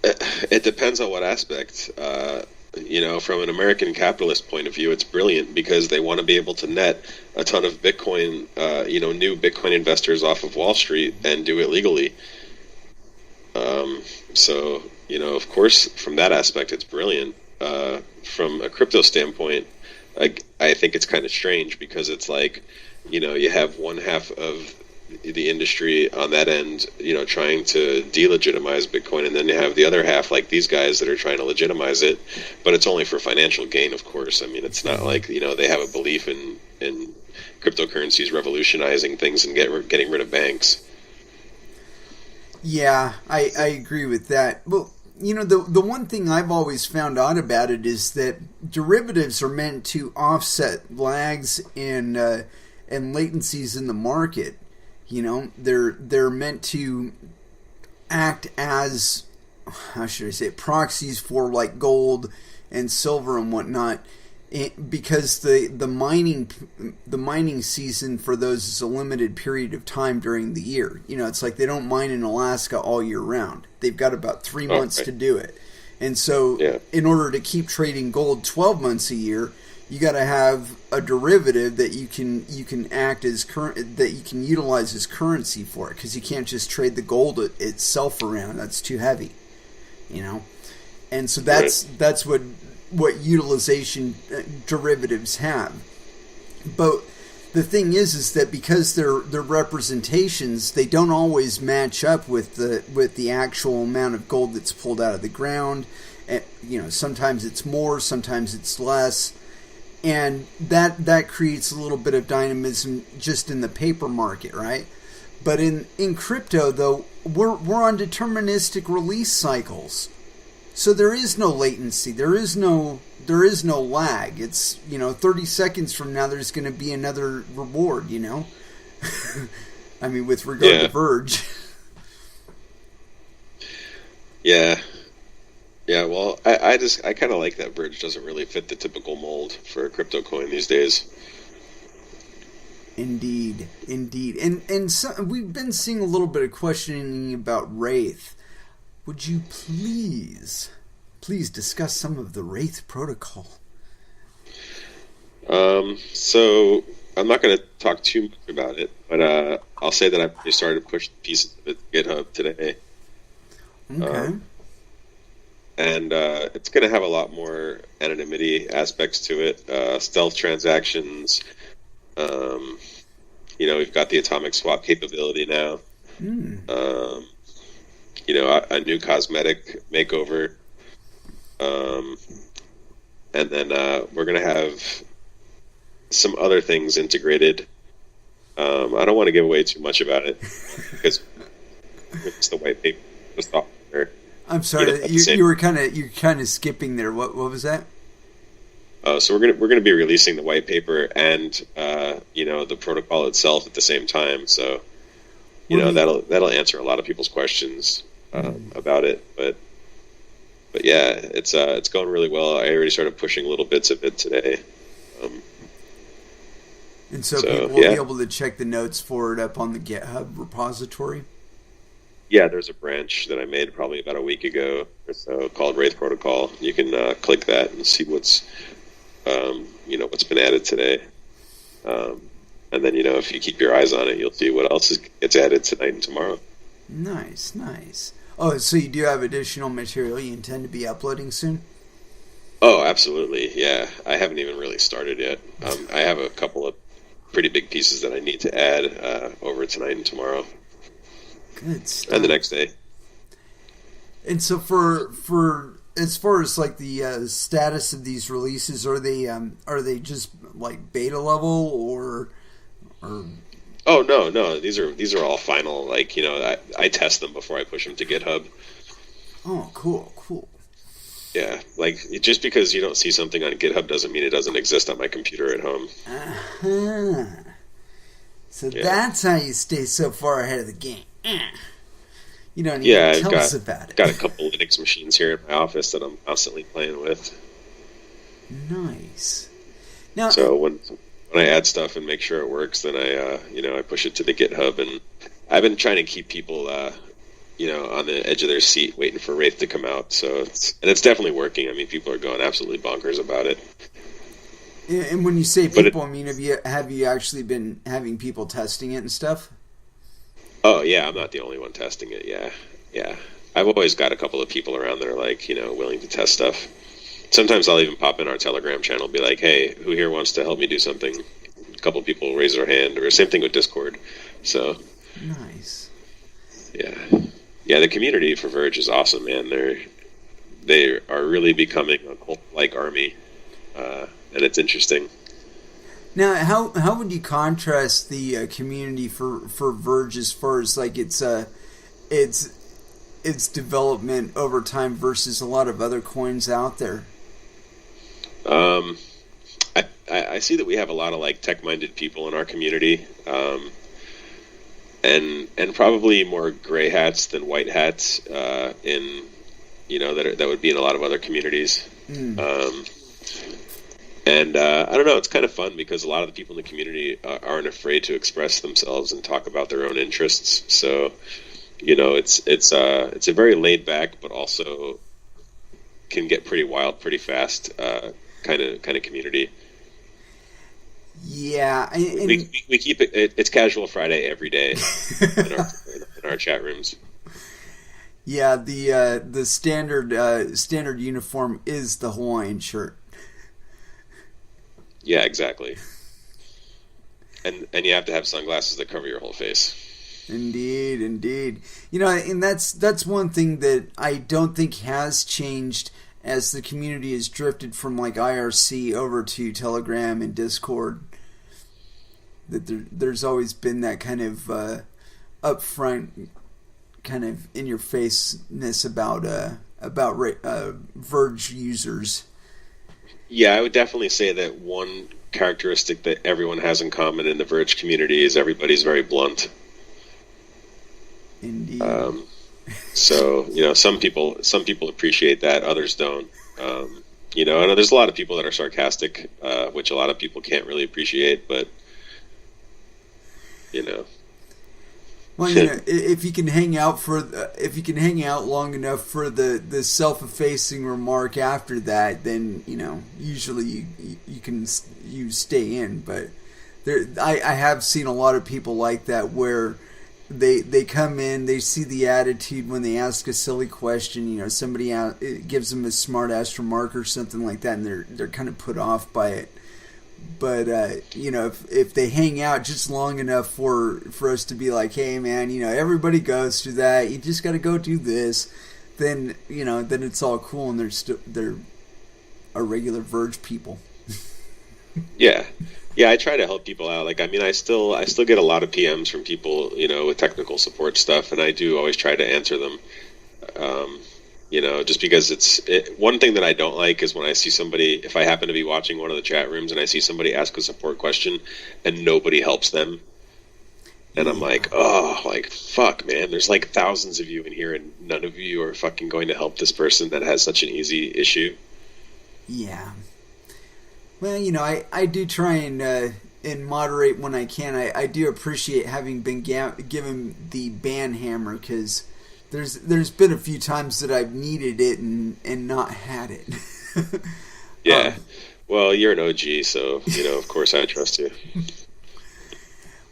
it depends on what aspect. From an American capitalist point of view, it's brilliant because they want to be able to net a ton of Bitcoin, new Bitcoin investors off of Wall Street and do it legally. Of course, from that aspect, it's brilliant. From a crypto standpoint, I think it's kind of strange because it's like, you have one half of the industry on that end, trying to delegitimize Bitcoin, and then you have the other half, like these guys that are trying to legitimize it, but it's only for financial gain, of course. I mean, it's not like, they have a belief in cryptocurrencies revolutionizing things and getting rid of banks. Yeah, I agree with that. Well, the one thing I've always found odd about it is that derivatives are meant to offset lags and latencies in the market. They're meant to act as, how should I say, proxies for like gold and silver and whatnot, because the mining season for those is a limited period of time during the year. It's like they don't mine in Alaska all year round. They've got about 3 months to do it. And so in order to keep trading gold 12 months a year, you got to have a derivative that you can act as that you can utilize as currency for it, because you can't just trade the gold itself around. That's too heavy, And so that's what utilization derivatives have. But the thing is that because they're representations, they don't always match up with the actual amount of gold that's pulled out of the ground. Sometimes it's more, sometimes it's less, and that creates a little bit of dynamism just in the paper market, right? But in crypto, though, we're on deterministic release cycles. So there is no latency. There is no lag. It's 30 seconds from now there's going to be another reward. I mean, with regard to Verge. Yeah. Well, I kind of like that Verge doesn't really fit the typical mold for a crypto coin these days. Indeed, and so, we've been seeing a little bit of questioning about Wraith. Would you please discuss some of the Wraith protocol? So I'm not going to talk too much about it, but I'll say that I started to push pieces of it to GitHub today. Okay. And it's going to have a lot more anonymity aspects to it, stealth transactions. We've got the atomic swap capability now. A new cosmetic makeover. And then we're going to have some other things integrated. I don't want to give away too much about it because it's the white paper, the software. I'm sorry, you were kind of skipping there. What was that? So we're gonna be releasing the white paper and the protocol itself at the same time. So that'll answer a lot of people's questions about it. But yeah, it's going really well. I already started pushing little bits of it today. And so people will be able to check the notes for it up on the GitHub repository? Yeah, there's a branch that I made probably about a week ago or so called Wraith Protocol. You can click that and see what's been added today. And then, if you keep your eyes on it, you'll see what else gets added tonight and tomorrow. Nice. Oh, so you do have additional material you intend to be uploading soon? Oh, absolutely, yeah. I haven't even really started yet. I have a couple of pretty big pieces that I need to add over tonight and tomorrow. Good stuff. And the next day. And so for as far as like the status of these releases, are they just like beta level or? Oh Oh no, these are all final. Like, I test them before I push them to GitHub. Oh, cool. Yeah, like just because you don't see something on GitHub doesn't mean it doesn't exist on my computer at home. Uh-huh. So that's how you stay so far ahead of the game. You don't even tell us about it. Got a couple Linux machines here in my office that I'm constantly playing with. Nice. Now, so when I add stuff and make sure it works, then I push it to the GitHub, and I've been trying to keep people on the edge of their seat waiting for Wraith to come out. So it's definitely working. I mean, people are going absolutely bonkers about it. And when you say people, I mean, have you actually been having people testing it and stuff? Oh yeah, I'm not the only one testing it. Yeah. I've always got a couple of people around that are like, willing to test stuff. Sometimes I'll even pop in our Telegram channel, and be like, hey, who here wants to help me do something? A couple of people raise their hand, or same thing with Discord. So nice. Yeah, the community for Verge is awesome, man. They are really becoming a cult-like army, and it's interesting. Now, how would you contrast the community for Verge as far as like its development over time versus a lot of other coins out there? I see that we have a lot of like tech-minded people in our community. And probably more gray hats than white hats that would be in a lot of other communities. And I don't know, it's kind of fun because a lot of the people in the community aren't afraid to express themselves and talk about their own interests. So it's a very laid back, but also can get pretty wild pretty fast kind of community. Yeah, we keep it. It's Casual Friday every day in our chat rooms. Yeah, the standard uniform is the Hawaiian shirt. Yeah, exactly. And you have to have sunglasses that cover your whole face. Indeed. And that's one thing that I don't think has changed as the community has drifted from like IRC over to Telegram and Discord. That there's always been that kind of upfront, kind of in your faceness about Verge users. Yeah, I would definitely say that one characteristic that everyone has in common in the Verge community is everybody's very blunt. Indeed. So some people appreciate that, others don't. And there's a lot of people that are sarcastic, which a lot of people can't really appreciate, but. Well, if you can hang out long enough for the self-effacing remark after that, then usually you stay in. But I have seen a lot of people like that where they come in, they see the attitude when they ask a silly question. Somebody gives them a smart ass remark or something like that, and they're kind of put off by it. But if they hang out just long enough for us to be like, hey man, everybody goes through that. You just got to go do this. Then then it's all cool, and they're a regular Verge people. Yeah. I try to help people out. Like, I mean, I still get a lot of PMs from people, with technical support stuff, and I do always try to answer them. Just because one thing that I don't like is when I see somebody, if I happen to be watching one of the chat rooms and I see somebody ask a support question and nobody helps them. And I'm like, oh, like, fuck, man, there's like thousands of you in here and none of you are fucking going to help this person that has such an easy issue. Yeah. Well, I do try and moderate when I can. I do appreciate having been given the ban hammer, because there's been a few times that I've needed it and not had it. Yeah. Well, you're an OG, so of course I trust you.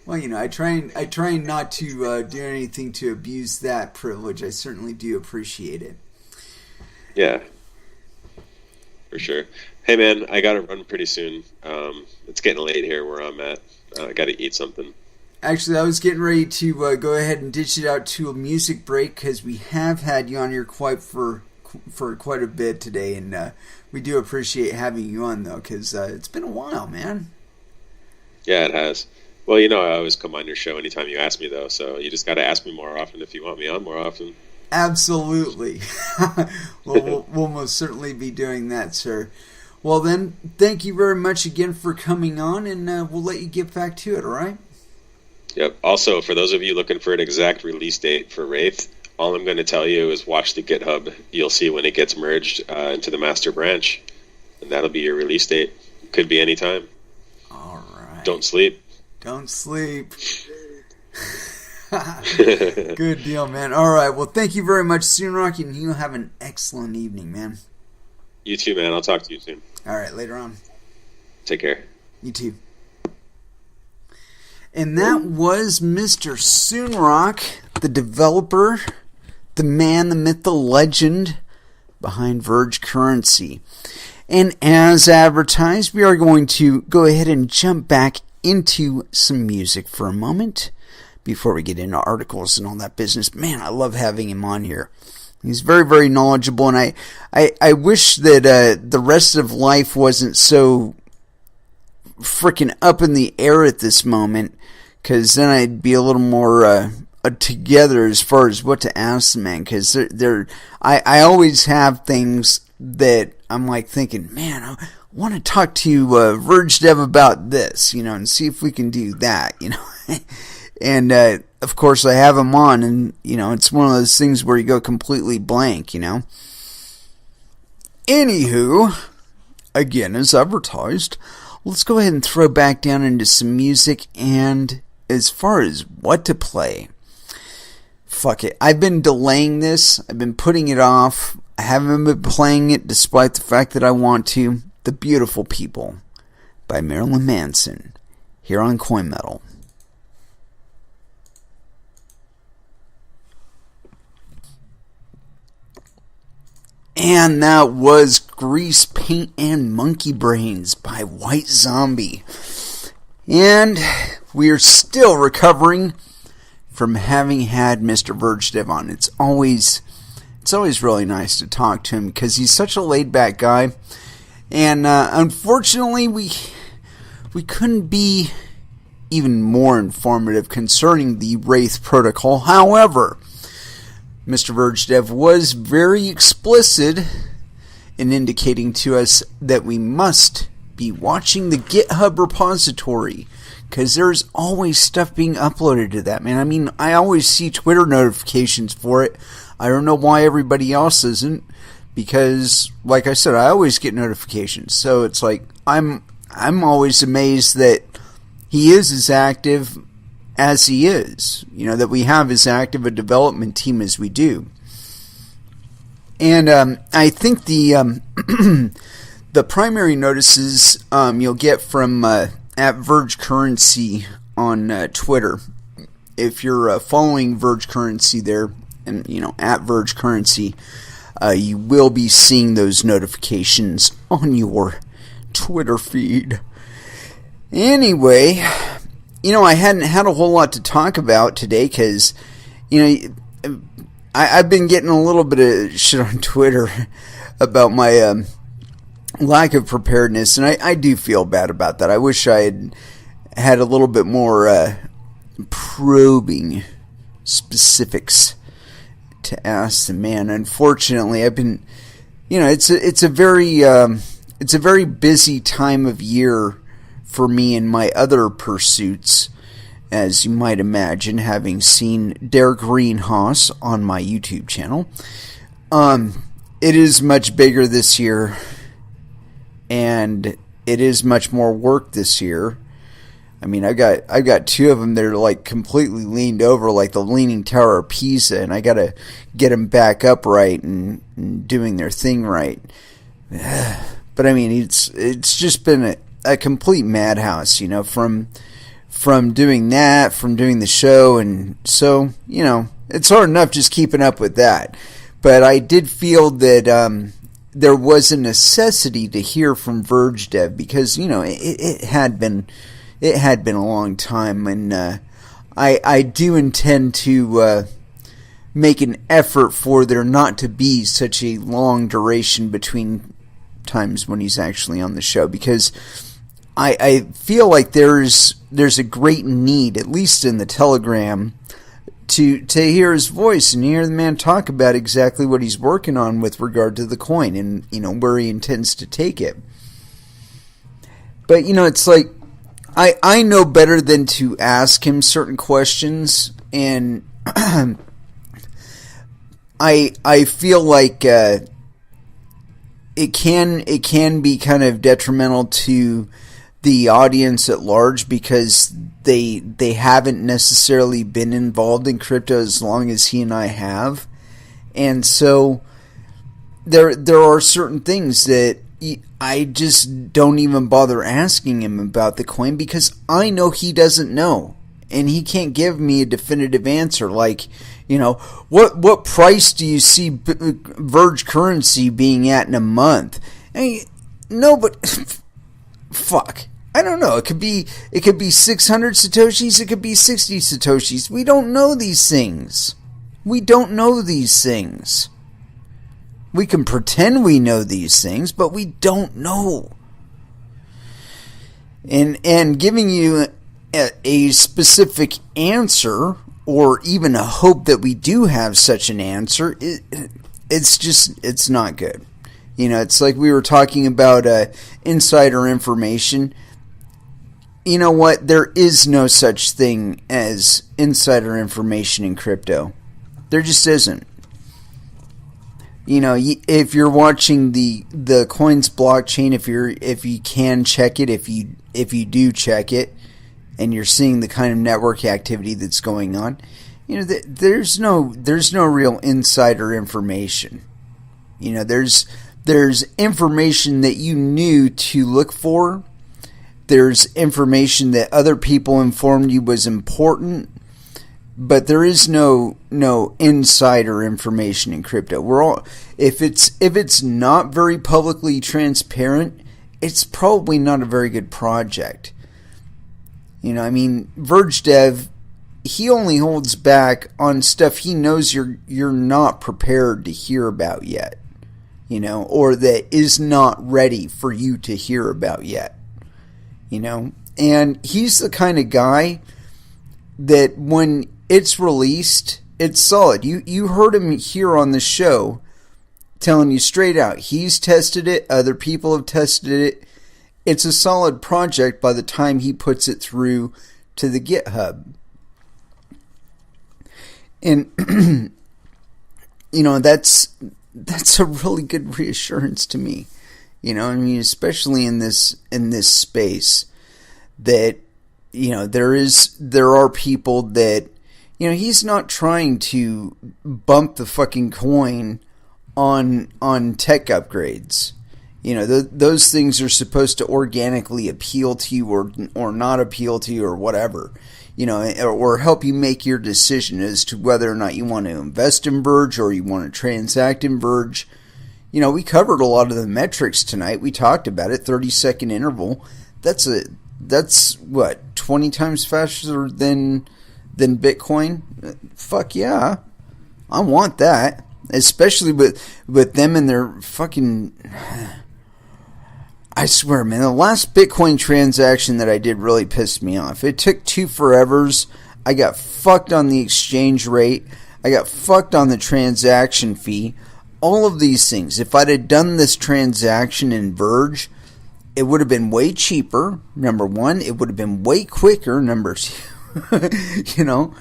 Well, I try not to do anything to abuse that privilege. I certainly do appreciate it. Yeah. For sure. Hey man, I gotta run pretty soon. It's getting late here where I'm at. I gotta eat something. Actually, I was getting ready to go ahead and ditch it out to a music break, because we have had you on here for quite a bit today, and we do appreciate having you on, though, because it's been a while, man. Yeah, it has. Well, you know, I always come on your show anytime you ask me, though. So you just got to ask me more often if you want me on more often. Absolutely. Well, we'll most certainly be doing that, sir. Well, then, thank you very much again for coming on, and we'll let you get back to it, all right? Yep. Also, for those of you looking for an exact release date for Wraith, all I'm going to tell you is watch the GitHub. You'll see when it gets merged into the master branch, and that'll be your release date. Could be any time. All right. Don't sleep. Don't sleep. Good deal, man. All right. Well, thank you very much, Soonrock, and you have an excellent evening, man. You too, man. I'll talk to you soon. All right. Later on. Take care. You too. And that was Mr. Soonrock, the developer, the man, the myth, the legend behind Vergecurrency. And as advertised, we are going to go ahead and jump back into some music for a moment before we get into articles and all that business. Man, I love having him on here. He's very, very knowledgeable, and I wish that the rest of life wasn't so freaking up in the air at this moment, because then I'd be a little more together as far as what to ask the man, because I always have things that I'm like thinking, man, I want to talk to Verge Dev about this, and see if we can do that, And, of course, I have him on, and, it's one of those things where you go completely blank, Anywho, again, as advertised, let's go ahead and throw back down into some music, and as far as what to play, fuck it. I've been delaying this. I've been putting it off. I haven't been playing it despite the fact that I want to. The Beautiful People by Marilyn Manson here on Coin Metal. And that was Grease Paint and Monkey Brains by White Zombie. And we are still recovering from having had Mr. Verge Dev on. It's always really nice to talk to him because he's such a laid-back guy. And unfortunately, we couldn't be even more informative concerning the Wraith protocol. However, Mr. Verge Dev was very explicit in indicating to us that we must be watching the GitHub repository, because there's always stuff being uploaded to that, man. I mean, I always see Twitter notifications for it. I don't know why everybody else isn't, because, like I said, I always get notifications. So it's like, I'm always amazed that he is as active as he is, that we have as active a development team as we do. And I think the the primary notices you'll get from at Vergecurrency on Twitter. If you're following Vergecurrency there, and at Vergecurrency, you will be seeing those notifications on your Twitter feed. Anyway, I hadn't had a whole lot to talk about today because, I've been getting a little bit of shit on Twitter about my lack of preparedness, and I do feel bad about that. I wish I had a little bit more probing specifics to ask the man. Unfortunately, I've been, it's a very busy time of year for me and my other pursuits, as you might imagine, having seen Der Greenhouse on my YouTube channel. It is much bigger this year, and it is much more work this year. I mean, I've got two of them that are like completely leaned over, like the Leaning Tower of Pisa, and I gotta get them back upright and doing their thing right. But I mean, it's just been a complete madhouse, from doing that, from doing the show, and so, it's hard enough just keeping up with that. But I did feel that there was a necessity to hear from Verge Dev, because, it had been a long time, and I do intend to make an effort for there not to be such a long duration between times when he's actually on the show, because I feel like there's a great need, at least in the Telegram, to hear his voice and hear the man talk about exactly what he's working on with regard to the coin and, where he intends to take it. But, it's like, I know better than to ask him certain questions, and I feel like it can be kind of detrimental to the audience at large because they haven't necessarily been involved in crypto as long as he and I have, and so there are certain things that I just don't even bother asking him about the coin because I know he doesn't know, and he can't give me a definitive answer. Like, what price do you see Vergecurrency being at in a month? No, but fuck, I don't know. It could be 600 satoshis. It could be 60 satoshis. We don't know these things. We can pretend we know these things, but we don't know. And giving you a specific answer, or even a hope that we do have such an answer, it's not good. It's like we were talking about insider information. You know what? There is no such thing as insider information in crypto. There just isn't. If you're watching the coin's blockchain, if you can check it, if you do check it, and you're seeing the kind of network activity that's going on, there's no real insider information. There's information that you knew to look for. There's information that other people informed you was important. But there is no insider information in crypto. If it's not very publicly transparent, it's probably not a very good project. Verge Dev, he only holds back on stuff he knows you're not prepared to hear about yet, or that is not ready for you to hear about yet, And he's the kind of guy that when it's released, it's solid. You heard him here on the show telling you straight out. He's tested it. Other people have tested it. It's a solid project by the time he puts it through to the GitHub. And, that's a really good reassurance to me. Especially in this space that, there are people that, he's not trying to bump the fucking coin on tech upgrades. Those things are supposed to organically appeal to you or not appeal to you or whatever. Or help you make your decision as to whether or not you want to invest in Verge or you want to transact in Verge. We covered a lot of the metrics tonight. We talked about it. 30-second interval. That's what, 20 times faster than Bitcoin? Fuck yeah. I want that. Especially with them and their fucking... I swear, man, the last Bitcoin transaction that I did really pissed me off. It took 2 forevers. I got fucked on the exchange rate. I got fucked on the transaction fee. All of these things. If I'd have done this transaction in Verge, it would have been way cheaper, number one. It would have been way quicker, number two.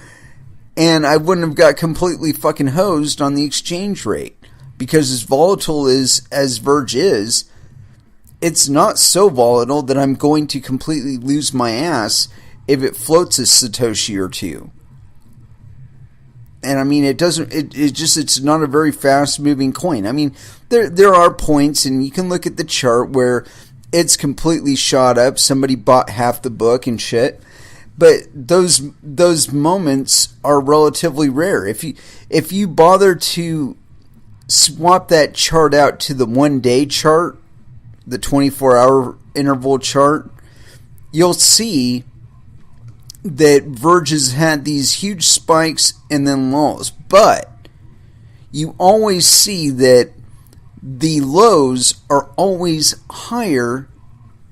And I wouldn't have got completely fucking hosed on the exchange rate. Because as volatile as Verge is, it's not so volatile that I'm going to completely lose my ass if it floats a Satoshi or two. And it's not a very fast moving coin. There are points, and you can look at the chart where it's completely shot up. Somebody bought half the book and shit. But those moments are relatively rare. If you bother to swap that chart out to the 1 day chart, the 24-hour interval chart, you'll see that Verge has had these huge spikes and then lulls. But you always see that the lows are always higher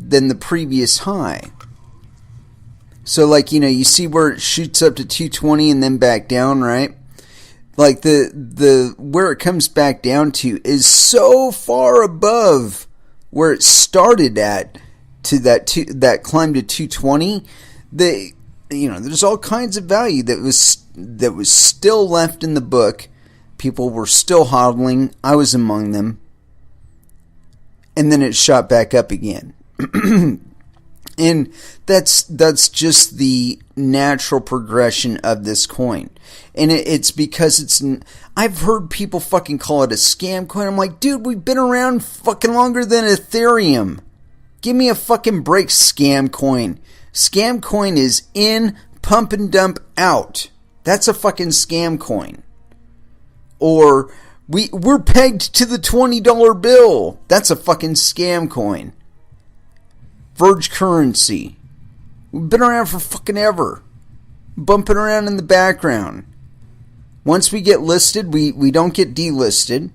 than the previous high. So, like, you see where it shoots up to 220 and then back down, right? Like, the where it comes back down to is so far above where it started at, to that climb to 220, that, there's all kinds of value that was still left in the book. People were still hodling. I was among them. And then it shot back up again. And that's just the natural progression of this coin. And it's because I've heard people fucking call it a scam coin. I'm like, dude, we've been around fucking longer than Ethereum. Give me a fucking break, scam coin. Scam coin is in, pump and dump out. That's a fucking scam coin. Or we're pegged to the $20 bill. That's a fucking scam coin. Vergecurrency. We've been around for fucking ever. Bumping around in the background. Once we get listed, we don't get delisted.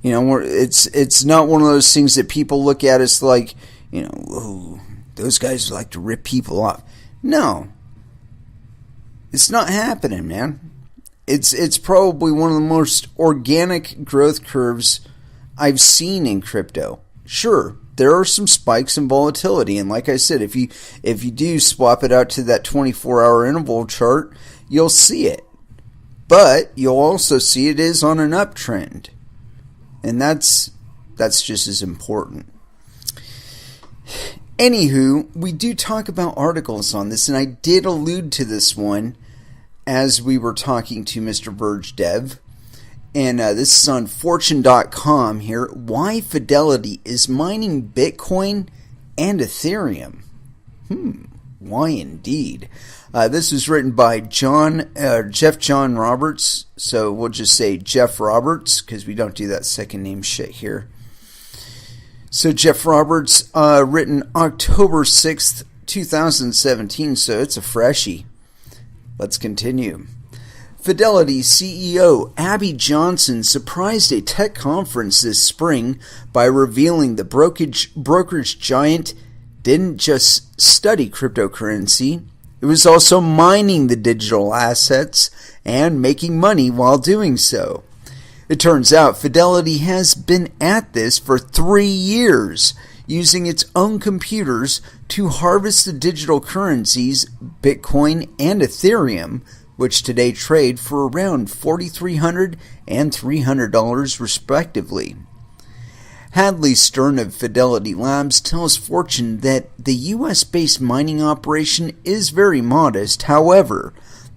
It's not one of those things that people look at as like, oh, those guys like to rip people off. No. It's not happening, man. It's probably one of the most organic growth curves I've seen in crypto. Sure, there are some spikes in volatility, and like I said, if you do swap it out to that 24-hour interval chart, you'll see it. But you'll also see it is on an uptrend. And that's just as important. Anywho, we do talk about articles on this, and I did allude to this one as we were talking to Mr. Verge Dev. And this is on Fortune.com here. Why Fidelity is mining Bitcoin and Ethereum. Why indeed? This was written by Jeff John Roberts. So we'll just say Jeff Roberts, because we don't do that second name shit here. So Jeff Roberts, written October 6th, 2017. So it's a freshie. Let's continue. Fidelity CEO Abby Johnson surprised a tech conference this spring by revealing the brokerage giant didn't just study cryptocurrency, it was also mining the digital assets and making money while doing so. It turns out Fidelity has been at this for 3 years, using its own computers to harvest the digital currencies Bitcoin and Ethereum, which today trade for around $4,300 and $300 respectively. Hadley Stern of Fidelity Labs tells Fortune that the U.S.-based mining operation is very modest. However,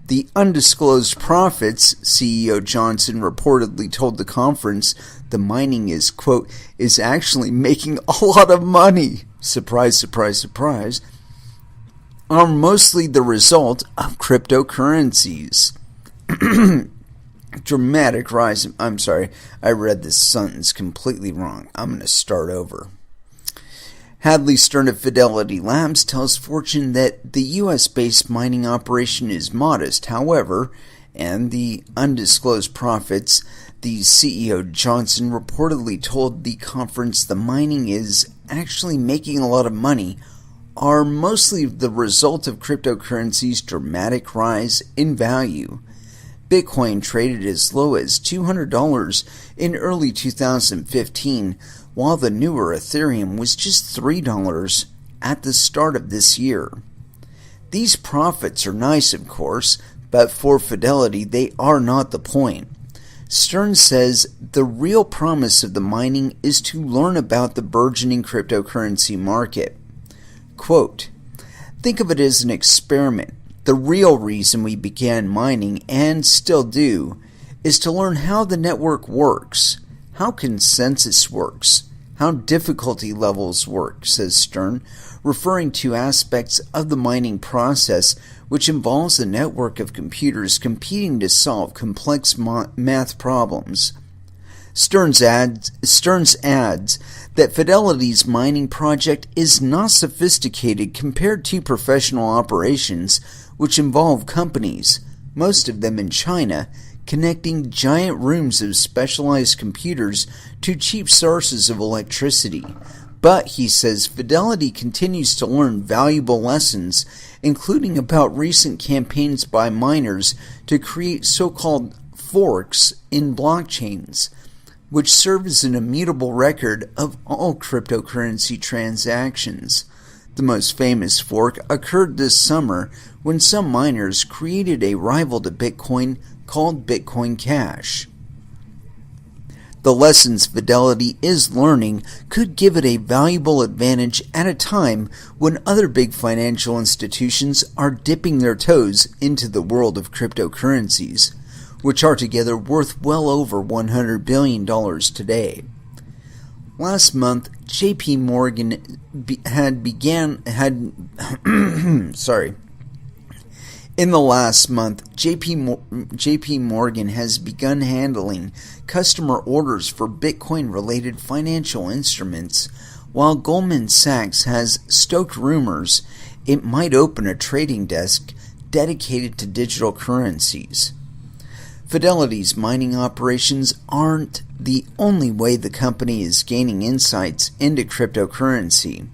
the undisclosed profits, CEO Johnson reportedly told the conference, the mining is, quote, is actually making a lot of money, surprise, surprise, surprise, are mostly the result of cryptocurrencies. Dramatic rise. I'm sorry, I read this sentence completely wrong. I'm going to start over. Hadley Stern of Fidelity Labs tells Fortune that the U.S.-based mining operation is modest. However, and the undisclosed profits, the CEO Johnson reportedly told the conference the mining is actually making a lot of money, are mostly the result of cryptocurrency's dramatic rise in value. Bitcoin traded as low as $200 in early 2015, while the newer Ethereum was just $3 at the start of this year. These profits are nice, of course, but for Fidelity, they are not the point. Stern says the real promise of the mining is to learn about the burgeoning cryptocurrency market. Quote, think of it as an experiment. The real reason we began mining, and still do, is to learn how the network works, how consensus works, how difficulty levels work, says Stern, referring to aspects of the mining process which involves a network of computers competing to solve complex math problems. Stearns adds that Fidelity's mining project is not sophisticated compared to professional operations, which involve companies, most of them in China, connecting giant rooms of specialized computers to cheap sources of electricity. But, he says, Fidelity continues to learn valuable lessons, including about recent campaigns by miners to create so-called forks in blockchains, which serve as an immutable record of all cryptocurrency transactions. The most famous fork occurred this summer when some miners created a rival to Bitcoin called Bitcoin Cash. The lessons Fidelity is learning could give it a valuable advantage at a time when other big financial institutions are dipping their toes into the world of cryptocurrencies, which are together worth well over $100 billion today. Last month, JP Morgan In the last month, JP Morgan has begun handling customer orders for Bitcoin-related financial instruments, while Goldman Sachs has stoked rumors it might open a trading desk dedicated to digital currencies. Fidelity's mining operations aren't the only way the company is gaining insights into cryptocurrency.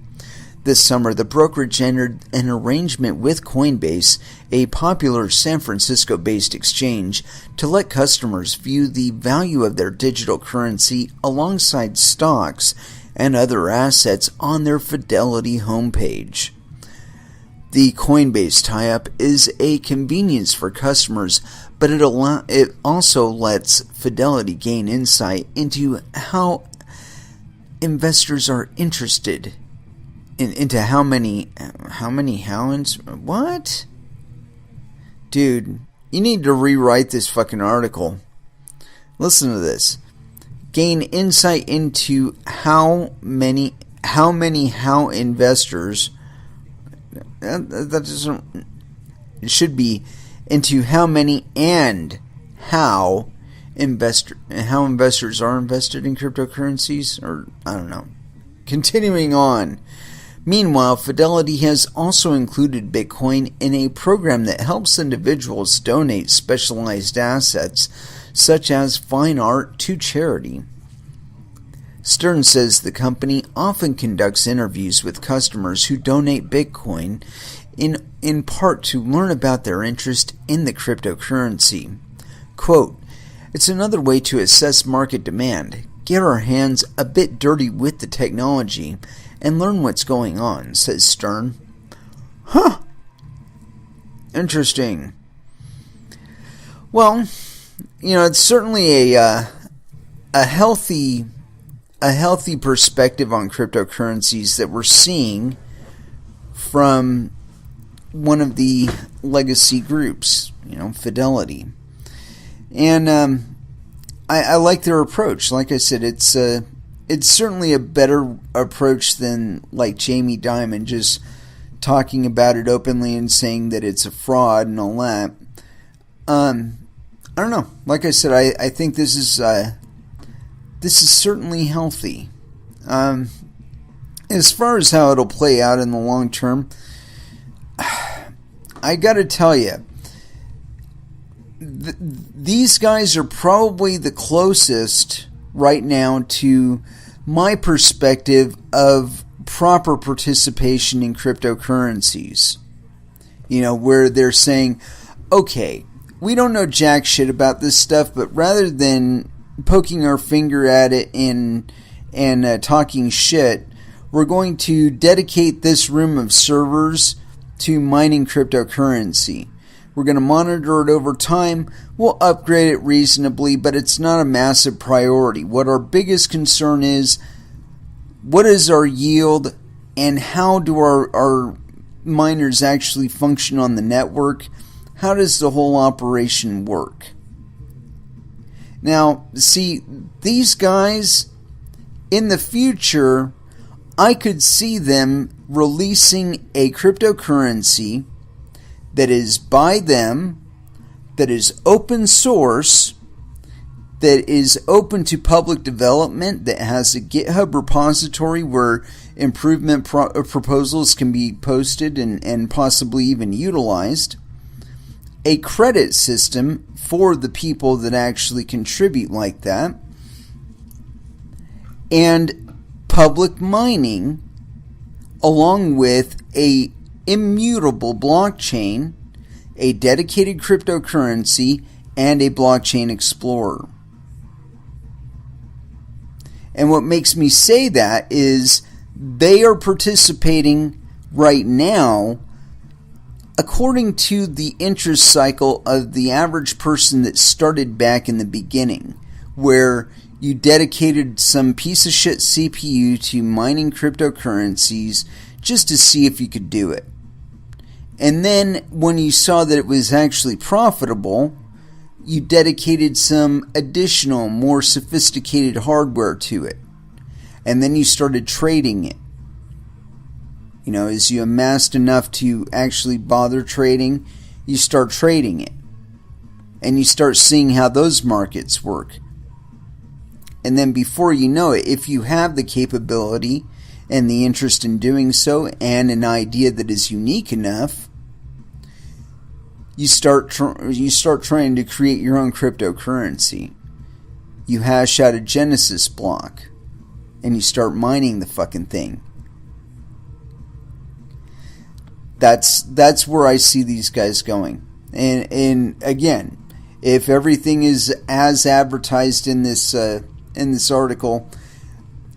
This summer, the brokerage entered an arrangement with Coinbase, a popular San Francisco-based exchange, to let customers view the value of their digital currency alongside stocks and other assets on their Fidelity homepage. The Coinbase tie-up is a convenience for customers, but it also lets Fidelity gain insight into how investors are interested into how many what? Dude, you need to rewrite this fucking article. Listen to this. Gain insight into how investors, that doesn't, it should be into how many and how investors are invested in cryptocurrencies, or I don't know. Continuing on. Meanwhile, Fidelity has also included Bitcoin in a program that helps individuals donate specialized assets, such as fine art, to charity. Stern says the company often conducts interviews with customers who donate Bitcoin, in part to learn about their interest in the cryptocurrency. Quote, "It's another way to assess market demand, get our hands a bit dirty with the technology, and learn what's going on," says Stern. Huh. Interesting. Well, it's certainly a healthy perspective on cryptocurrencies that we're seeing from one of the legacy groups, Fidelity. And I like their approach. Like I said, it's certainly a better approach than like Jamie Dimon just talking about it openly and saying that it's a fraud and all that. I don't know. Like I said, I think this is certainly healthy. As far as how it'll play out in the long term, I gotta tell you, these guys are probably the closest right now to my perspective of proper participation in cryptocurrencies. Where they're saying, okay, we don't know jack shit about this stuff, but rather than poking our finger at it and talking shit, we're going to dedicate this room of servers to mining cryptocurrency. We're going to monitor it over time. We'll upgrade it reasonably, but it's not a massive priority. What our biggest concern is, what is our yield and how do our miners actually function on the network? How does the whole operation work? Now, see, these guys, in the future, I could see them releasing a cryptocurrency that is by them, that is open source, that is open to public development, that has a GitHub repository where improvement proposals can be posted and possibly even utilized, a credit system for the people that actually contribute like that, and public mining along with a immutable blockchain, a dedicated cryptocurrency, and a blockchain explorer. And what makes me say that is they are participating right now according to the interest cycle of the average person that started back in the beginning, where you dedicated some piece of shit CPU to mining cryptocurrencies just to see if you could do it. And then when you saw that it was actually profitable, you dedicated some additional, more sophisticated hardware to it. And then you started trading it. You know, as you amassed enough to actually bother trading, you start trading it. And you start seeing how those markets work. And then before you know it, if you have the capability and the interest in doing so and an idea that is unique enough, you start trying to create your own cryptocurrency. You hash out a Genesis block and you start mining the fucking thing. That's where I see these guys going. And again, if everything is as advertised in this article,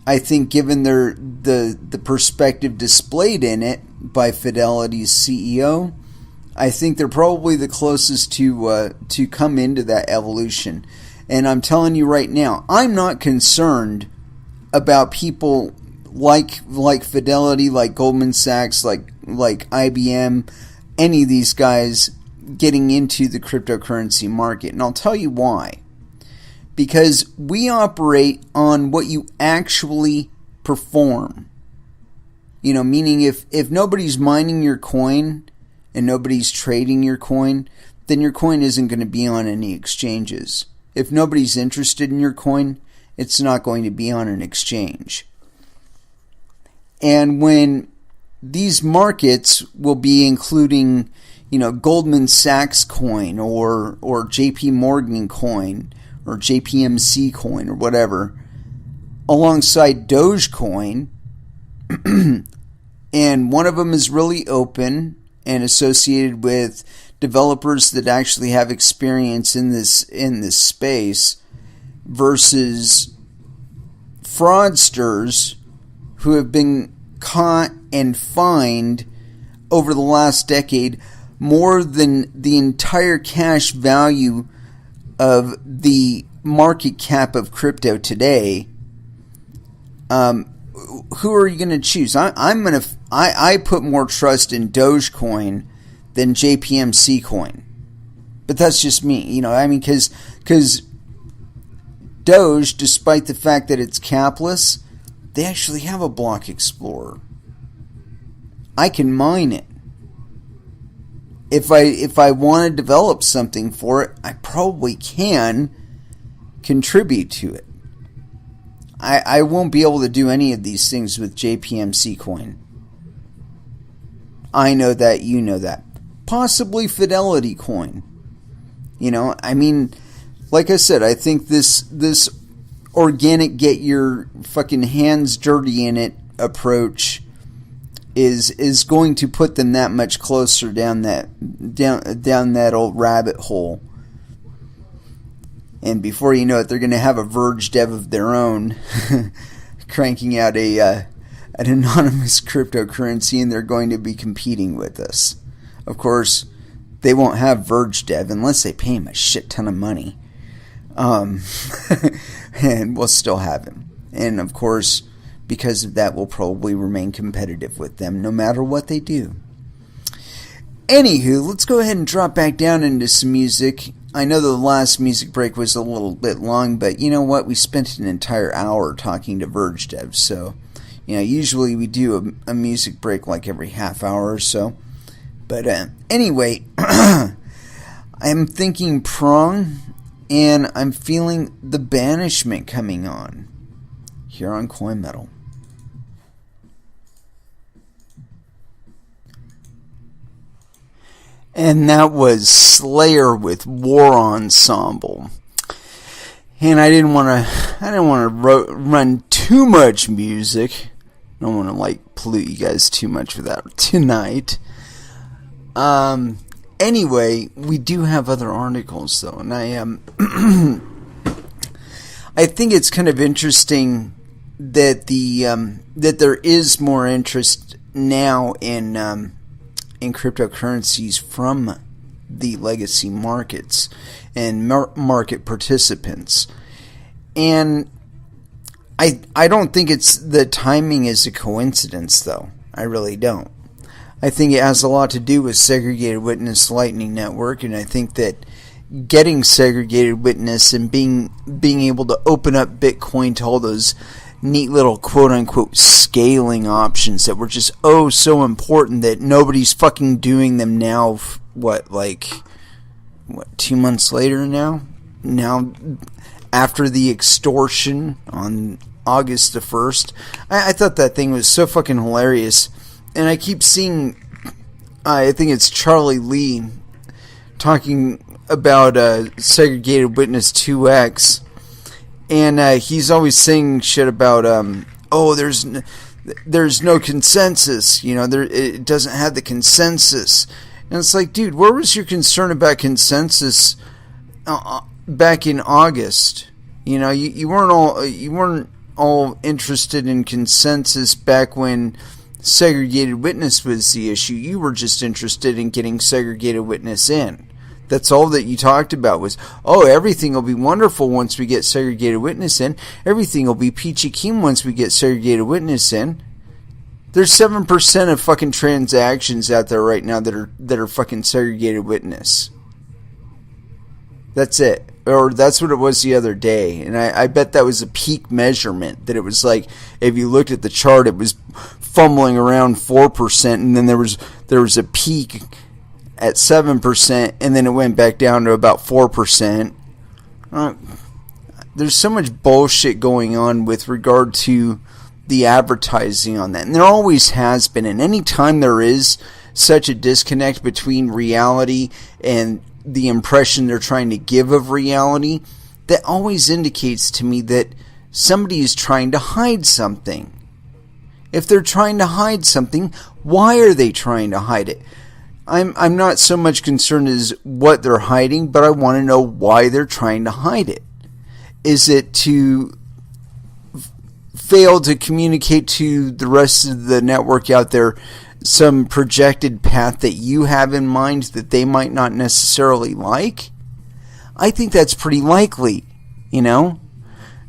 I think given the perspective displayed in it by Fidelity's CEO, I think they're probably the closest to come into that evolution. And I'm telling you right now, I'm not concerned about people like Fidelity, like Goldman Sachs, like IBM, any of these guys getting into the cryptocurrency market. And I'll tell you why. Because we operate on what you actually perform. You know, meaning if nobody's mining your coin and nobody's trading your coin, then your coin isn't going to be on any exchanges. If nobody's interested in your coin, it's not going to be on an exchange. And when these markets will be including, you know, Goldman Sachs coin or JP Morgan coin or JPMC coin or whatever, alongside Dogecoin, and one of them is really open and associated with developers that actually have experience in this space, versus fraudsters who have been caught and fined over the last decade more than the entire cash value of the market cap of crypto today. Who are you going to choose? I put more trust in Dogecoin than JPMC coin, but that's just me. You know, I mean, because Doge, despite the fact that it's capless, they actually have a block explorer. I can mine it. If I want to develop something for it, I probably can contribute to it. I won't be able to do any of these things with JPMC coin. I know that, you know that. Possibly Fidelity coin. You know, I mean, like I said, I think this organic, get your fucking hands dirty in it approach is going to put them that much closer down that old rabbit hole. And before you know it, they're going to have a Verge Dev of their own, cranking out an anonymous cryptocurrency, and they're going to be competing with us. Of course, they won't have Verge Dev unless they pay him a shit ton of money. And we'll still have him. And of course, because of that, we'll probably remain competitive with them no matter what they do. Anywho, let's go ahead and drop back down into some music. I know the last music break was a little bit long, but you know what? We spent an entire hour talking to Verge Dev, so, you know, usually we do a music break like every half hour or so. But anyway, I'm thinking Prong, and I'm feeling The Banishment coming on here on Coin Metal. And that was Slayer with War Ensemble. And I didn't want to run too much music. I don't want to like pollute you guys too much with that tonight. Anyway, we do have other articles though, and I think it's kind of interesting that that there is more interest now in cryptocurrencies from the legacy markets and market participants. And I don't think the timing is a coincidence, though. I really don't. I think it has a lot to do with Segregated Witness Lightning Network, and I think that getting Segregated Witness and being able to open up Bitcoin to all those neat little quote-unquote scaling options that were just so important that nobody's fucking doing them now. What, 2 months later now? Now, after the extortion on August the 1st, I thought that thing was so fucking hilarious. And I keep seeing, I think it's Charlie Lee talking about Segregated Witness 2X. And he's always saying shit about, there's no consensus. You know, it doesn't have the consensus. And it's like, dude, where was your concern about consensus back in August? You know, you weren't all interested in consensus back when Segregated Witness was the issue. You were just interested in getting Segregated Witness in. That's all that you talked about was, everything will be wonderful once we get Segregated Witness in. Everything will be peachy keen once we get Segregated Witness in. There's 7% of fucking transactions out there right now that are fucking Segregated Witness. That's it. Or that's what it was the other day. And I bet that was a peak measurement. That it was like, if you looked at the chart, it was fumbling around 4%. And then there was a peak at 7%. And then it went back down to about 4%. There's so much bullshit going on with regard to the advertising on that. And there always has been. And any time there is such a disconnect between reality and the impression they're trying to give of reality, that always indicates to me that somebody is trying to hide something. If they're trying to hide something, why are they trying to hide it? I'm not so much concerned as what they're hiding, but I want to know why they're trying to hide it. Is it to fail to communicate to the rest of the network out there some projected path that you have in mind that they might not necessarily like? I think that's pretty likely, you know?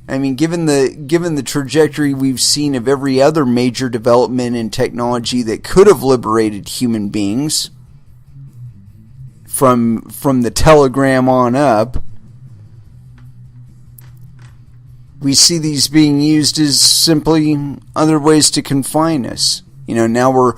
I mean, given the trajectory we've seen of every other major development in technology that could have liberated human beings from the telegram on up, we see these being used as simply other ways to confine us. You know, now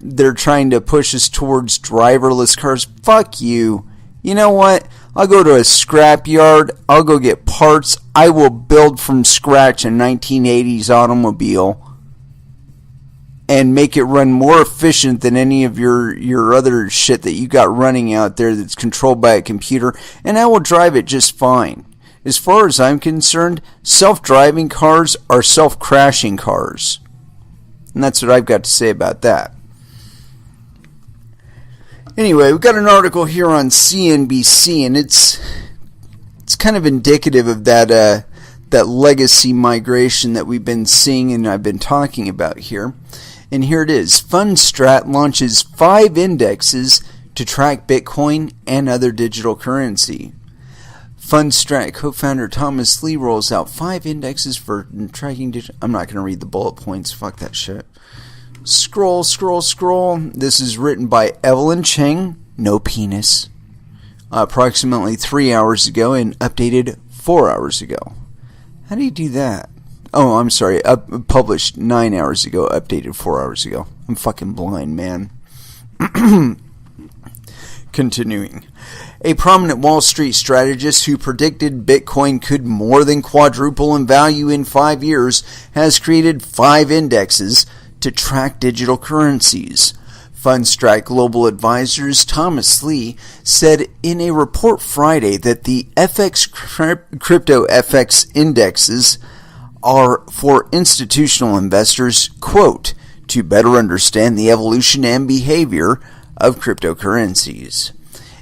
they're trying to push us towards driverless cars. Fuck you. You know what? I'll go to a scrapyard. I'll go get parts. I will build from scratch a 1980s automobile and make it run more efficient than any of your other shit that you got running out there that's controlled by a computer, and I will drive it just fine. As far as I'm concerned, self-driving cars are self-crashing cars. And that's what I've got to say about that. Anyway, we've got an article here on CNBC, and it's kind of indicative of that legacy migration that we've been seeing and I've been talking about here. And here it is. Fundstrat launches 5 indexes to track Bitcoin and other digital currency. Fundstrat co-founder Thomas Lee rolls out 5 indexes for tracking digital... I'm not going to read the bullet points. Fuck that shit. Scroll. This is written by Evelyn Cheng, no penis, approximately 3 hours ago and updated 4 hours ago. How do you do that? Oh, I'm sorry. Published 9 hours ago, updated 4 hours ago. I'm fucking blind, man. Continuing. A prominent Wall Street strategist who predicted Bitcoin could more than quadruple in value in 5 years has created 5 indexes to track digital currencies. Fundstrat Global Advisors Thomas Lee said in a report Friday that the crypto FX indexes are for institutional investors, quote, to better understand the evolution and behavior of cryptocurrencies.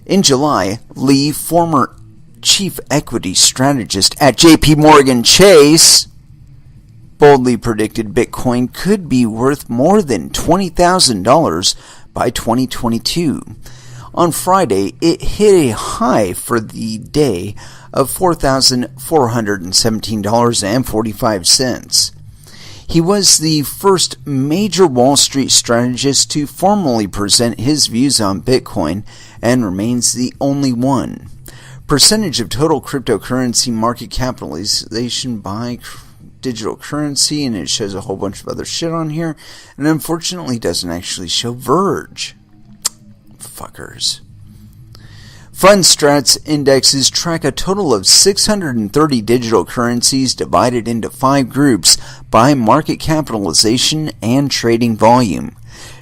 In July, Lee, former chief equity strategist at JP Morgan Chase, boldly predicted Bitcoin could be worth more than $20,000 by 2022. On Friday, it hit a high for the day of $4,417.45. He was the first major Wall Street strategist to formally present his views on Bitcoin and remains the only one. Percentage of total cryptocurrency market capitalization by digital currency, and it shows a whole bunch of other shit on here, and unfortunately doesn't actually show Verge. Fuckers. Fundstrat's indexes track a total of 630 digital currencies divided into 5 groups by market capitalization and trading volume.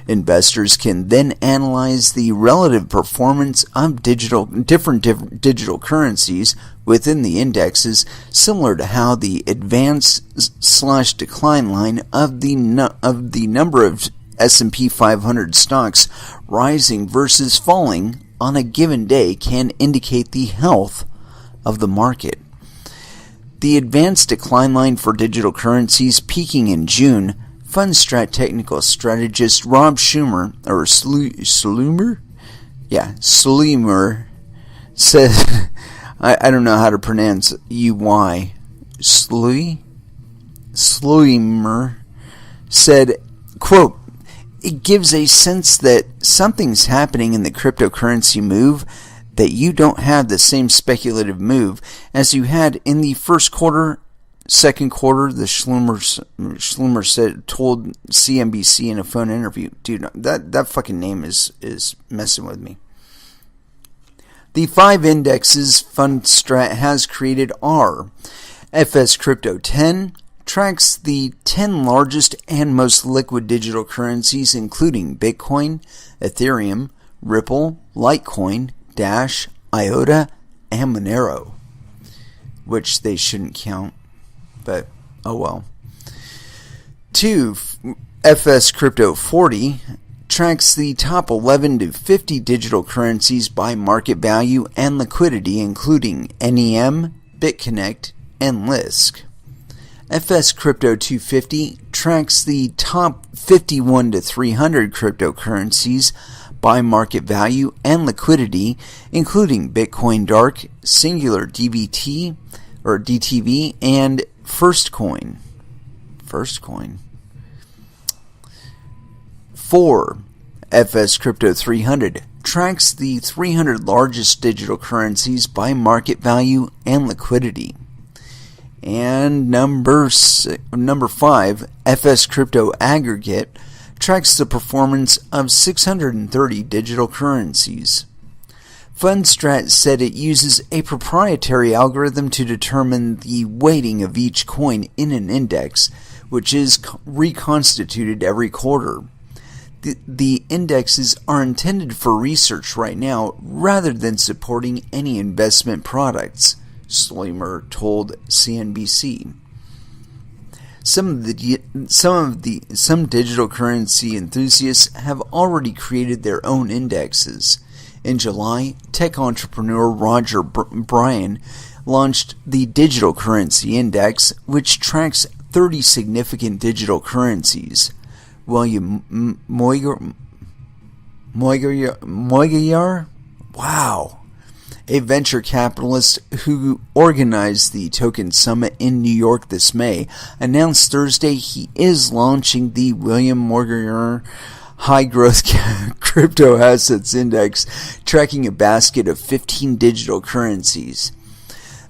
Investors can then analyze the relative performance of different digital currencies within the indexes, similar to how the advance/decline line of the number of S&P 500 stocks rising versus falling on a given day can indicate the health of the market. The advanced decline line for digital currencies peaking in June, Fundstrat technical strategist Rob Schumer, or Slumer? Yeah, Slumer, said, I don't know how to pronounce UY, Slumer, said, quote, it gives a sense that something's happening in the cryptocurrency move, that you don't have the same speculative move as you had in the first quarter, second quarter. The Schlumer told CNBC in a phone interview. Dude, that fucking name is messing with me. The 5 indexes Fundstrat has created are FS Crypto 10, tracks the 10 largest and most liquid digital currencies, including Bitcoin, Ethereum, Ripple, Litecoin, Dash, IOTA, and Monero, which they shouldn't count, but oh well. 2. FS Crypto 40 tracks the top 11 to 50 digital currencies by market value and liquidity, including NEM, BitConnect, and Lisk. FS Crypto 250 tracks the top 51 to 300 cryptocurrencies by market value and liquidity, including Bitcoin Dark, Singular DBT or DTV, and Firstcoin. 4. FS Crypto 300 tracks the 300 largest digital currencies by market value and liquidity. And number 5, FS Crypto Aggregate tracks the performance of 630 digital currencies. Fundstrat said it uses a proprietary algorithm to determine the weighting of each coin in an index, which is reconstituted every quarter. The indexes are intended for research right now rather than supporting any investment products, Slimer told CNBC. Some digital currency enthusiasts have already created their own indexes. In July, tech entrepreneur Roger Bryan launched the Digital Currency Index, which tracks 30 significant digital currencies. William Moigayar? Wow. A venture capitalist who organized the Token Summit in New York this May, announced Thursday he is launching the William Moigayar High Growth Crypto Assets Index, tracking a basket of 15 digital currencies.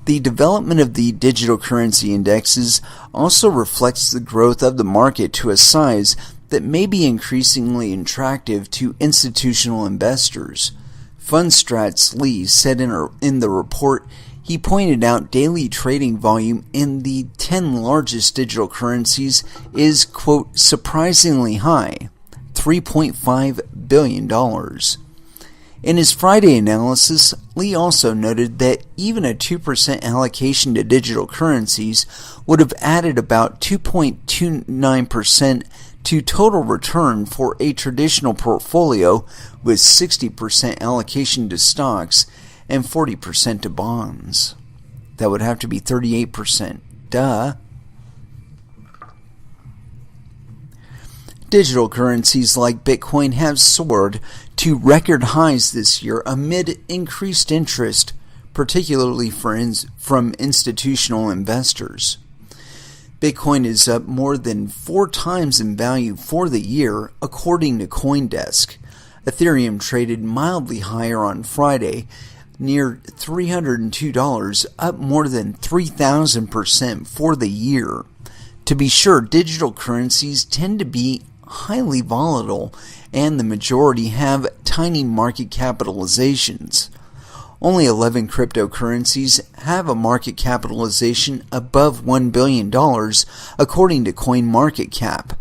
The development of the digital currency indexes also reflects the growth of the market to a size that may be increasingly attractive to institutional investors. Fundstrat's Lee said in the report, he pointed out daily trading volume in the 10 largest digital currencies is, quote, surprisingly high, $3.5 billion. In his Friday analysis, Lee also noted that even a 2% allocation to digital currencies would have added about 2.29% to total return for a traditional portfolio with 60% allocation to stocks and 40% to bonds. That would have to be 38%. Duh. Digital currencies like Bitcoin have soared to record highs this year amid increased interest, particularly from institutional investors. Bitcoin is up more than 4 times in value for the year, according to CoinDesk. Ethereum traded mildly higher on Friday, near $302, up more than 3,000% for the year. To be sure, digital currencies tend to be highly volatile, and the majority have tiny market capitalizations. Only 11 cryptocurrencies have a market capitalization above $1 billion, according to CoinMarketCap.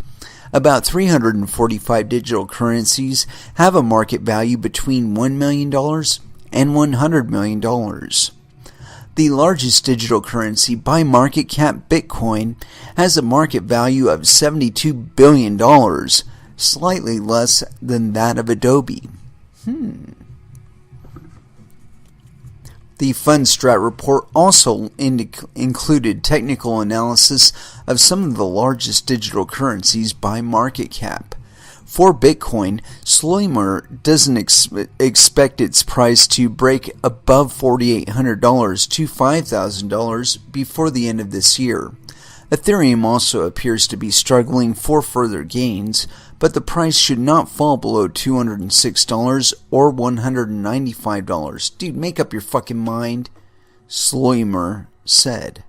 About 345 digital currencies have a market value between $1 million and $100 million. The largest digital currency by market cap, Bitcoin, has a market value of $72 billion, slightly less than that of Adobe. The Fundstrat report also included technical analysis of some of the largest digital currencies by market cap. For Bitcoin, Sloimer doesn't expect its price to break above $4,800 to $5,000 before the end of this year. Ethereum also appears to be struggling for further gains, but the price should not fall below $206 or $195. Dude, make up your fucking mind, Sloimer said.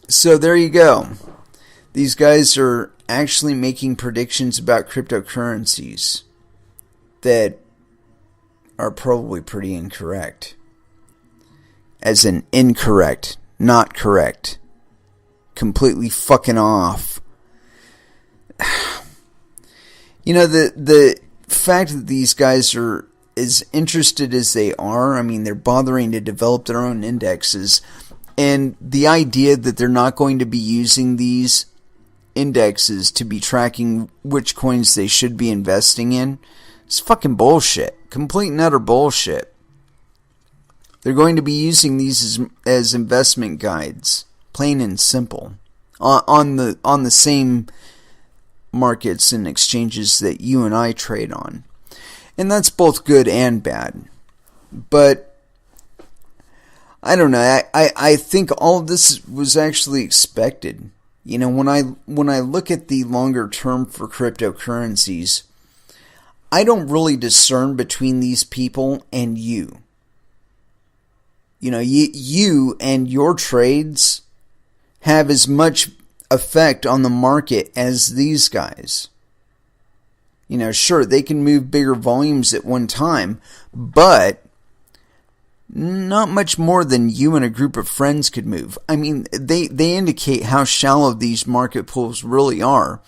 So there you go. These guys are actually making predictions about cryptocurrencies that are probably pretty incorrect. As in incorrect, not correct. Completely fucking off. You know, the fact that these guys are as interested as they are, I mean, they're bothering to develop their own indexes, and the idea that they're not going to be using these indexes to be tracking which coins they should be investing in, it's fucking bullshit. Complete and utter bullshit. They're going to be using these as investment guides, plain and simple, on the same markets and exchanges that you and I trade on. And that's both good and bad. But I don't know. I think all of this was actually expected. You know, when I look at the longer term for cryptocurrencies, I don't really discern between these people and you. You know, you and your trades have as much effect on the market as these guys. You know, sure, they can move bigger volumes at one time, but not much more than you and a group of friends could move. I mean, they indicate how shallow these market pools really are.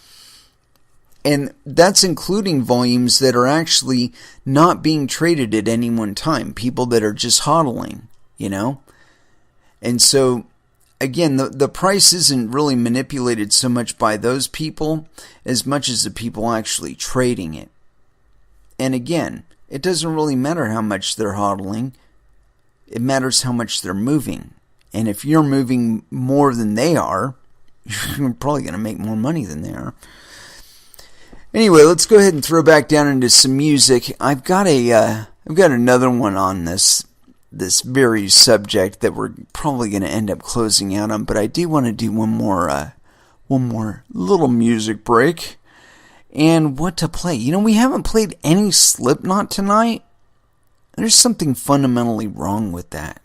And that's including volumes that are actually not being traded at any one time. People that are just hodling, you know? And so, again, the price isn't really manipulated so much by those people as much as the people actually trading it. And again, it doesn't really matter how much they're hodling. It matters how much they're moving. And if you're moving more than they are, you're probably going to make more money than they are. Anyway, let's go ahead and throw back down into some music. I've got another one on this very subject that we're probably going to end up closing out on, but I do want to do one more little music break. And what to play? You know, we haven't played any Slipknot tonight. There's something fundamentally wrong with that.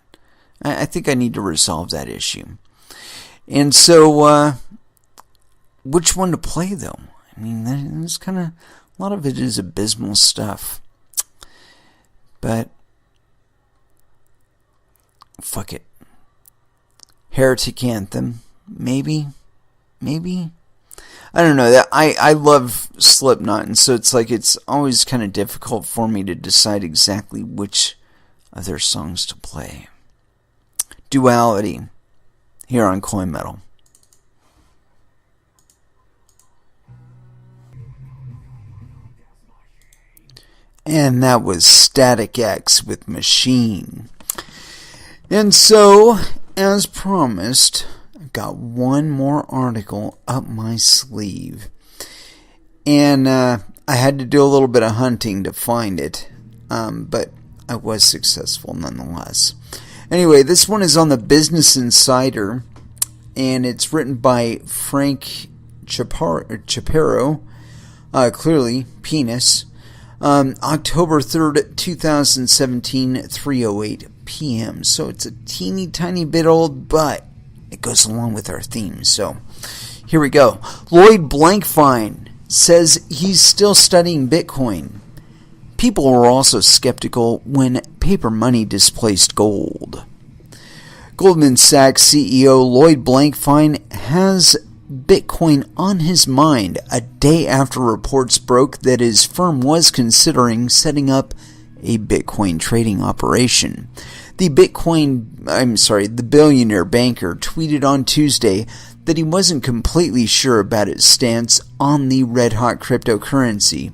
I think I need to resolve that issue. And so, which one to play, though? I mean, there's kind of, a lot of it is abysmal stuff. But, fuck it. Heretic Anthem, maybe. I don't know, that I love Slipknot, and so it's always kind of difficult for me to decide exactly which of their songs to play. Duality, here on Coin Metal. And that was Static X with Machine. And so, as promised, I've got one more article up my sleeve. And I had to do a little bit of hunting to find it, but I was successful nonetheless. Anyway, this one is on the Business Insider, and it's written by Frank Chaparro, clearly Penis. October 3rd, 2017, 3:08 p.m. So it's a teeny tiny bit old, but it goes along with our theme. So here we go. Lloyd Blankfein says he's still studying Bitcoin. People were also skeptical when paper money displaced gold. Goldman Sachs CEO Lloyd Blankfein has Bitcoin on his mind a day after reports broke that his firm was considering setting up a Bitcoin trading operation. The billionaire banker tweeted on Tuesday that he wasn't completely sure about his stance on the red-hot cryptocurrency.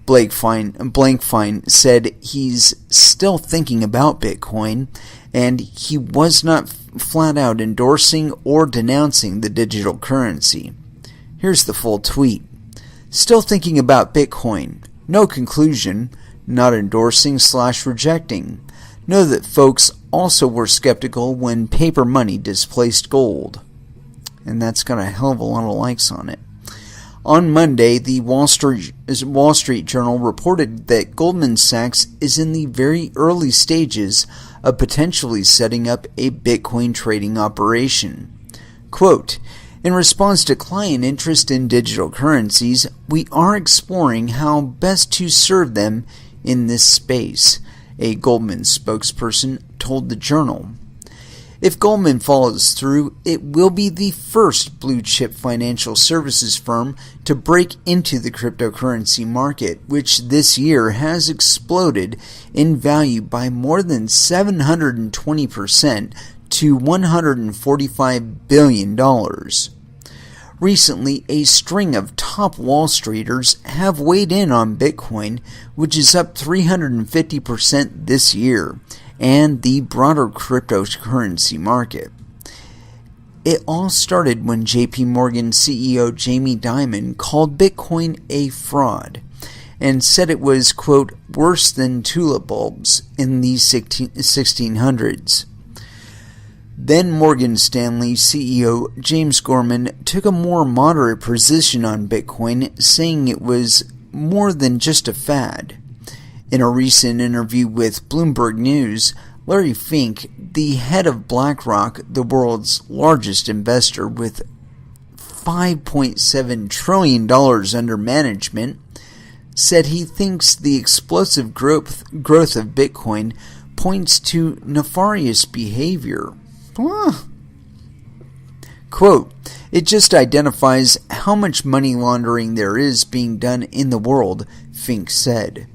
Blankfein said he's still thinking about Bitcoin, and he was not flat out endorsing or denouncing the digital currency. Here's the full tweet. Still thinking about Bitcoin. No conclusion. Not endorsing/rejecting. Know that folks also were skeptical when paper money displaced gold. And that's got a hell of a lot of likes on it. On Monday, the Wall Street Journal reported that Goldman Sachs is in the very early stages of potentially setting up a Bitcoin trading operation. Quote, in response to client interest in digital currencies, we are exploring how best to serve them in this space, a Goldman spokesperson told the Journal. If Goldman follows through, it will be the first blue-chip financial services firm to break into the cryptocurrency market, which this year has exploded in value by more than 720% to $145 billion. Recently, a string of top Wall Streeters have weighed in on Bitcoin, which is up 350% this year, and the broader cryptocurrency market. It all started when JP Morgan CEO Jamie Dimon called Bitcoin a fraud and said it was, quote, worse than tulip bulbs in the 1600s. Then Morgan Stanley CEO James Gorman took a more moderate position on Bitcoin, saying it was more than just a fad. In a recent interview with Bloomberg News, Larry Fink, the head of BlackRock, the world's largest investor with $5.7 trillion under management, said he thinks the explosive growth of Bitcoin points to nefarious behavior. Quote, it just identifies how much money laundering there is being done in the world, Fink said.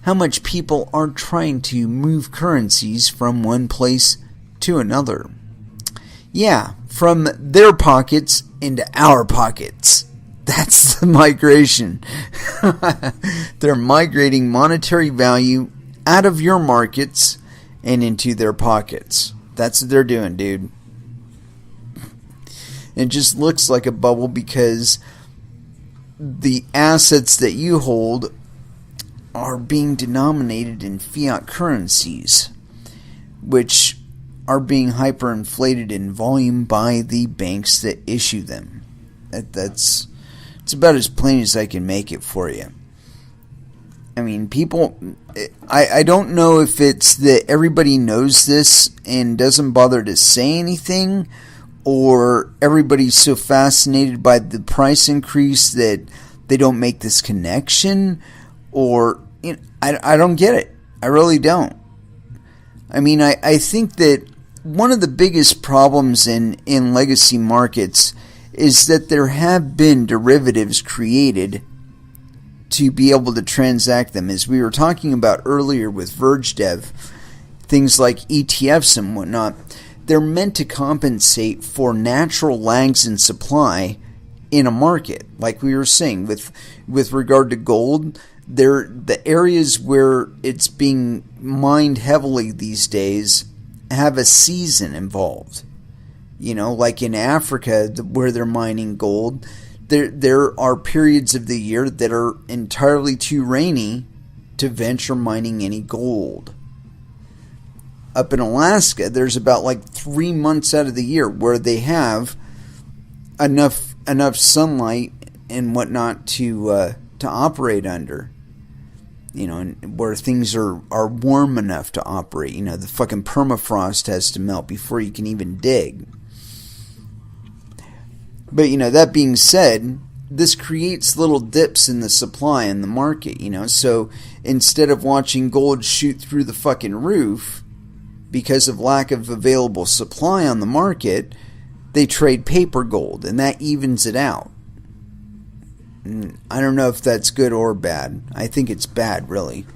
How much people are trying to move currencies from one place to another. Yeah, from their pockets into our pockets. That's the migration. They're migrating monetary value out of your markets and into their pockets. That's what they're doing, dude. It just looks like a bubble because the assets that you hold are being denominated in fiat currencies, which are being hyperinflated in volume by the banks that issue them. It's about as plain as I can make it for you. I mean, people, I don't know if it's that everybody knows this and doesn't bother to say anything, or everybody's so fascinated by the price increase that they don't make this connection, or I don't get it. I really don't. I mean, I think that one of the biggest problems in legacy markets is that there have been derivatives created to be able to transact them. As we were talking about earlier with Verge Dev, things like ETFs and whatnot, they're meant to compensate for natural lags in supply in a market. Like we were saying with regard to gold, the areas where it's being mined heavily these days have a season involved. Like in Africa, where they're mining gold, there are periods of the year that are entirely too rainy to venture mining any gold. Up in Alaska, there's about like 3 months out of the year where they have enough sunlight and whatnot to operate under. And where things are warm enough to operate. The fucking permafrost has to melt before you can even dig. But, that being said, this creates little dips in the supply in the market, So instead of watching gold shoot through the fucking roof because of lack of available supply on the market, they trade paper gold, and that evens it out. And I don't know if that's good or bad. I think it's bad, really.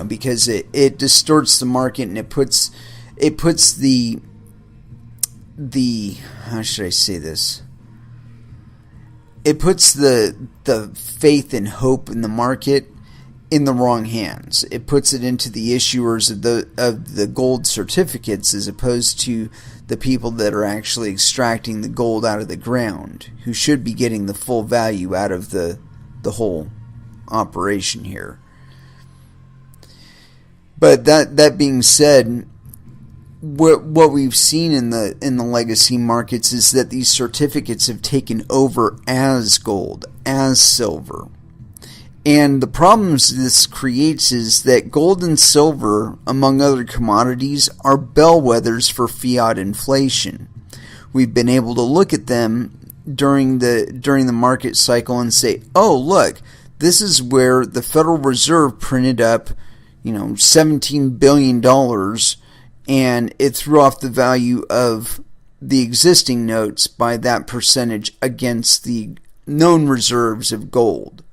Because it distorts the market, and it puts the how should I say this? It puts the faith and hope in the market in the wrong hands. It puts it into the issuers of the gold certificates, as opposed to the people that are actually extracting the gold out of the ground, who should be getting the full value out of the whole operation here. But that being said, what we've seen in the legacy markets is that these certificates have taken over as gold, as silver. And the problems this creates is that gold and silver, among other commodities, are bellwethers for fiat inflation. We've been able to look at them during the market cycle and say, oh, look, this is where the Federal Reserve printed up, $17 billion, and it threw off the value of the existing notes by that percentage against the known reserves of gold.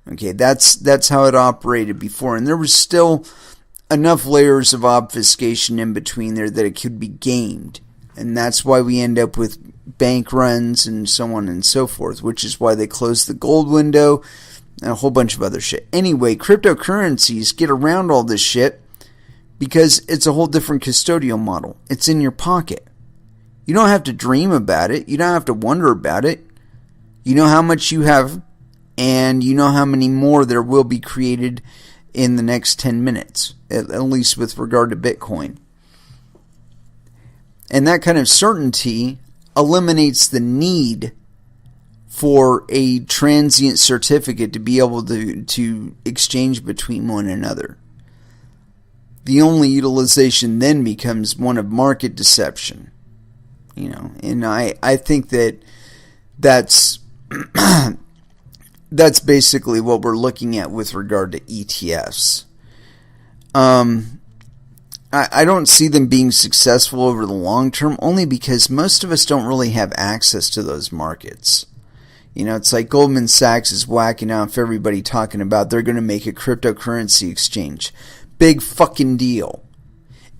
Okay, that's how it operated before, and there was still enough layers of obfuscation in between there that it could be gamed, and that's why we end up with bank runs and so on and so forth, which is why they closed the gold window and a whole bunch of other shit. Anyway, cryptocurrencies get around all this shit because it's a whole different custodial model. It's in your pocket. You don't have to dream about it. You don't have to wonder about it. You know how much you have, and you know how many more there will be created in the next 10 minutes, at least with regard to Bitcoin. And that kind of certainty eliminates the need for a transient certificate to be able to exchange between one another. The only utilization then becomes one of market deception. And I think that's that's basically what we're looking at with regard to ETFs. I don't see them being successful over the long term, only because most of us don't really have access to those markets. It's like Goldman Sachs is whacking out for everybody talking about they're going to make a cryptocurrency exchange. Big fucking deal.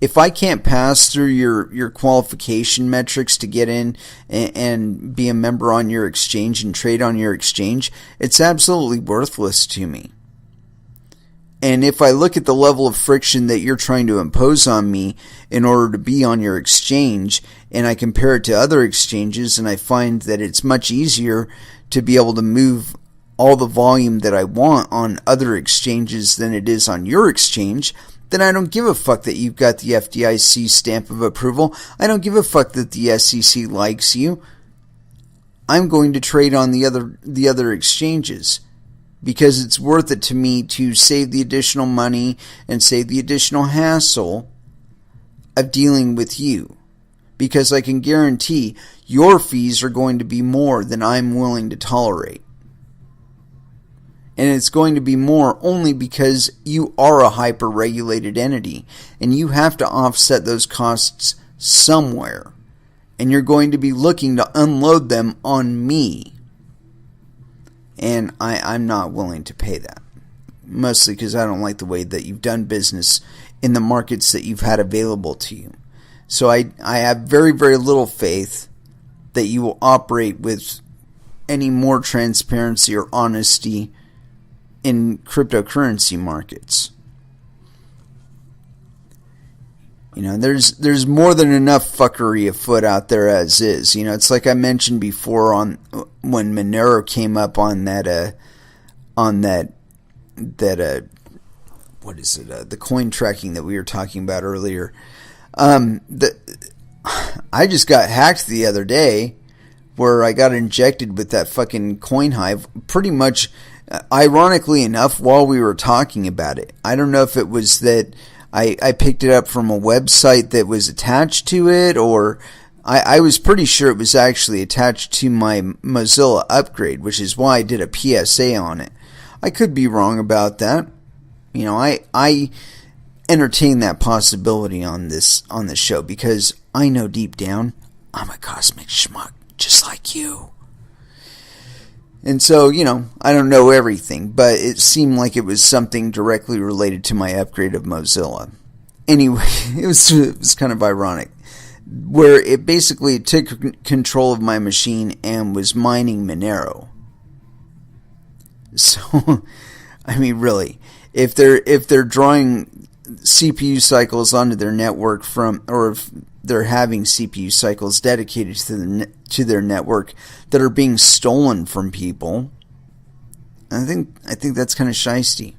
If I can't pass through your qualification metrics to get in and be a member on your exchange and trade on your exchange, it's absolutely worthless to me. And if I look at the level of friction that you're trying to impose on me in order to be on your exchange, and I compare it to other exchanges, and I find that it's much easier to be able to move all the volume that I want on other exchanges than it is on your exchange, then I don't give a fuck that you've got the FDIC stamp of approval. I don't give a fuck that the SEC likes you. I'm going to trade on the other exchanges because it's worth it to me to save the additional money and save the additional hassle of dealing with you, because I can guarantee your fees are going to be more than I'm willing to tolerate. And it's going to be more only because you are a hyper-regulated entity, and you have to offset those costs somewhere. and you're going to be looking to unload them on me. And I'm not willing to pay that. Mostly because I don't like the way that you've done business in the markets that you've had available to you. So I have very, very little faith that you will operate with any more transparency or honesty in cryptocurrency markets. You know, there's more than enough fuckery afoot out there as is. You know, it's like I mentioned before on when Monero came up on that what is it? The coin tracking that we were talking about earlier. I just got hacked the other day, where I got injected with that fucking coin hive. Pretty much, ironically enough, while we were talking about it. I don't know if it was that I picked it up from a website that was attached to it, or I was pretty sure it was actually attached to my Mozilla upgrade, which is why I did a PSA on it. I could be wrong about that. You know, I entertain that possibility on this show because I know deep down I'm a cosmic schmuck just like you. And so, you know, I don't know everything, but it seemed like it was something directly related to my upgrade of Mozilla. Anyway, it was kind of ironic, where it basically took control of my machine and was mining Monero. So, I mean, really, if they're drawing CPU cycles onto their network or if they're having CPU cycles dedicated to their network that are being stolen from people, I think that's kind of shysty.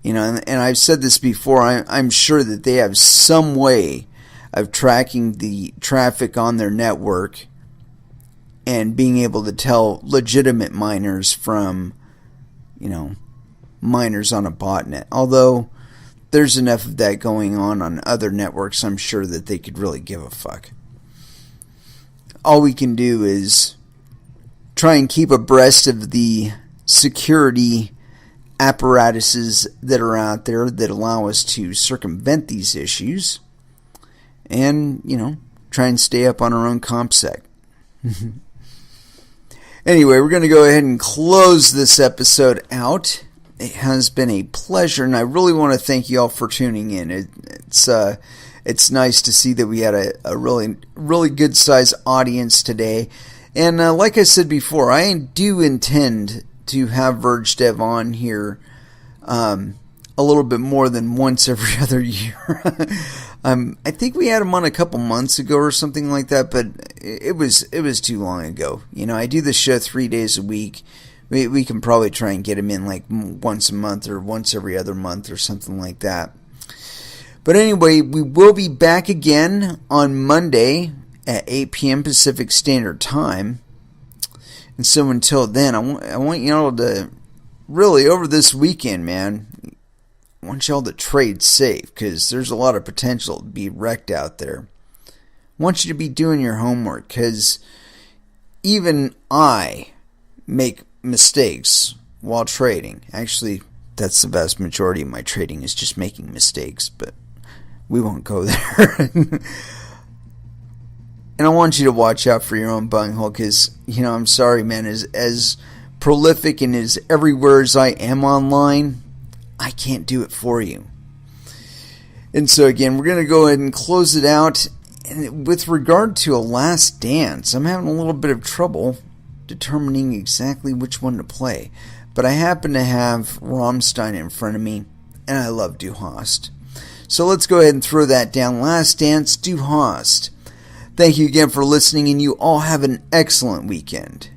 You know, and I've said this before. I'm sure that they have some way of tracking the traffic on their network and being able to tell legitimate miners from, you know, miners on a botnet. Although there's enough of that going on other networks, I'm sure that they could really give a fuck. All we can do is try and keep abreast of the security apparatuses that are out there that allow us to circumvent these issues, and, you know, try and stay up on our own CompSec. Anyway, we're going to go ahead and close this episode out. It has been a pleasure, and I really want to thank you all for tuning in. It's nice to see that we had a really, really good size audience today. And like I said before, I do intend to have Verge Dev on here a little bit more than once every other year. I think we had him on a couple months ago or something like that, but it was too long ago. You know, I do the show 3 days a week. We can probably try and get him in like once a month or once every other month or something like that. But anyway, we will be back again on Monday at 8 p.m. Pacific Standard Time. And so until then, I want you all to really, over this weekend, man, I want y'all to trade safe, because there's a lot of potential to be wrecked out there. I want you to be doing your homework, because even I make mistakes while trading. Actually, that's the vast majority of my trading is just making mistakes, but we won't go there. And I want you to watch out for your own bunghole, because, you know, I'm sorry, man, as prolific and as everywhere as I am online, I can't do it for you. And so again, we're going to go ahead and close it out. And with regard to a last dance, I'm having a little bit of trouble determining exactly which one to play. But I happen to have Rammstein in front of me, and I love Du Hast. So let's go ahead and throw that down. Last dance, Du Hast. Thank you again for listening, and you all have an excellent weekend.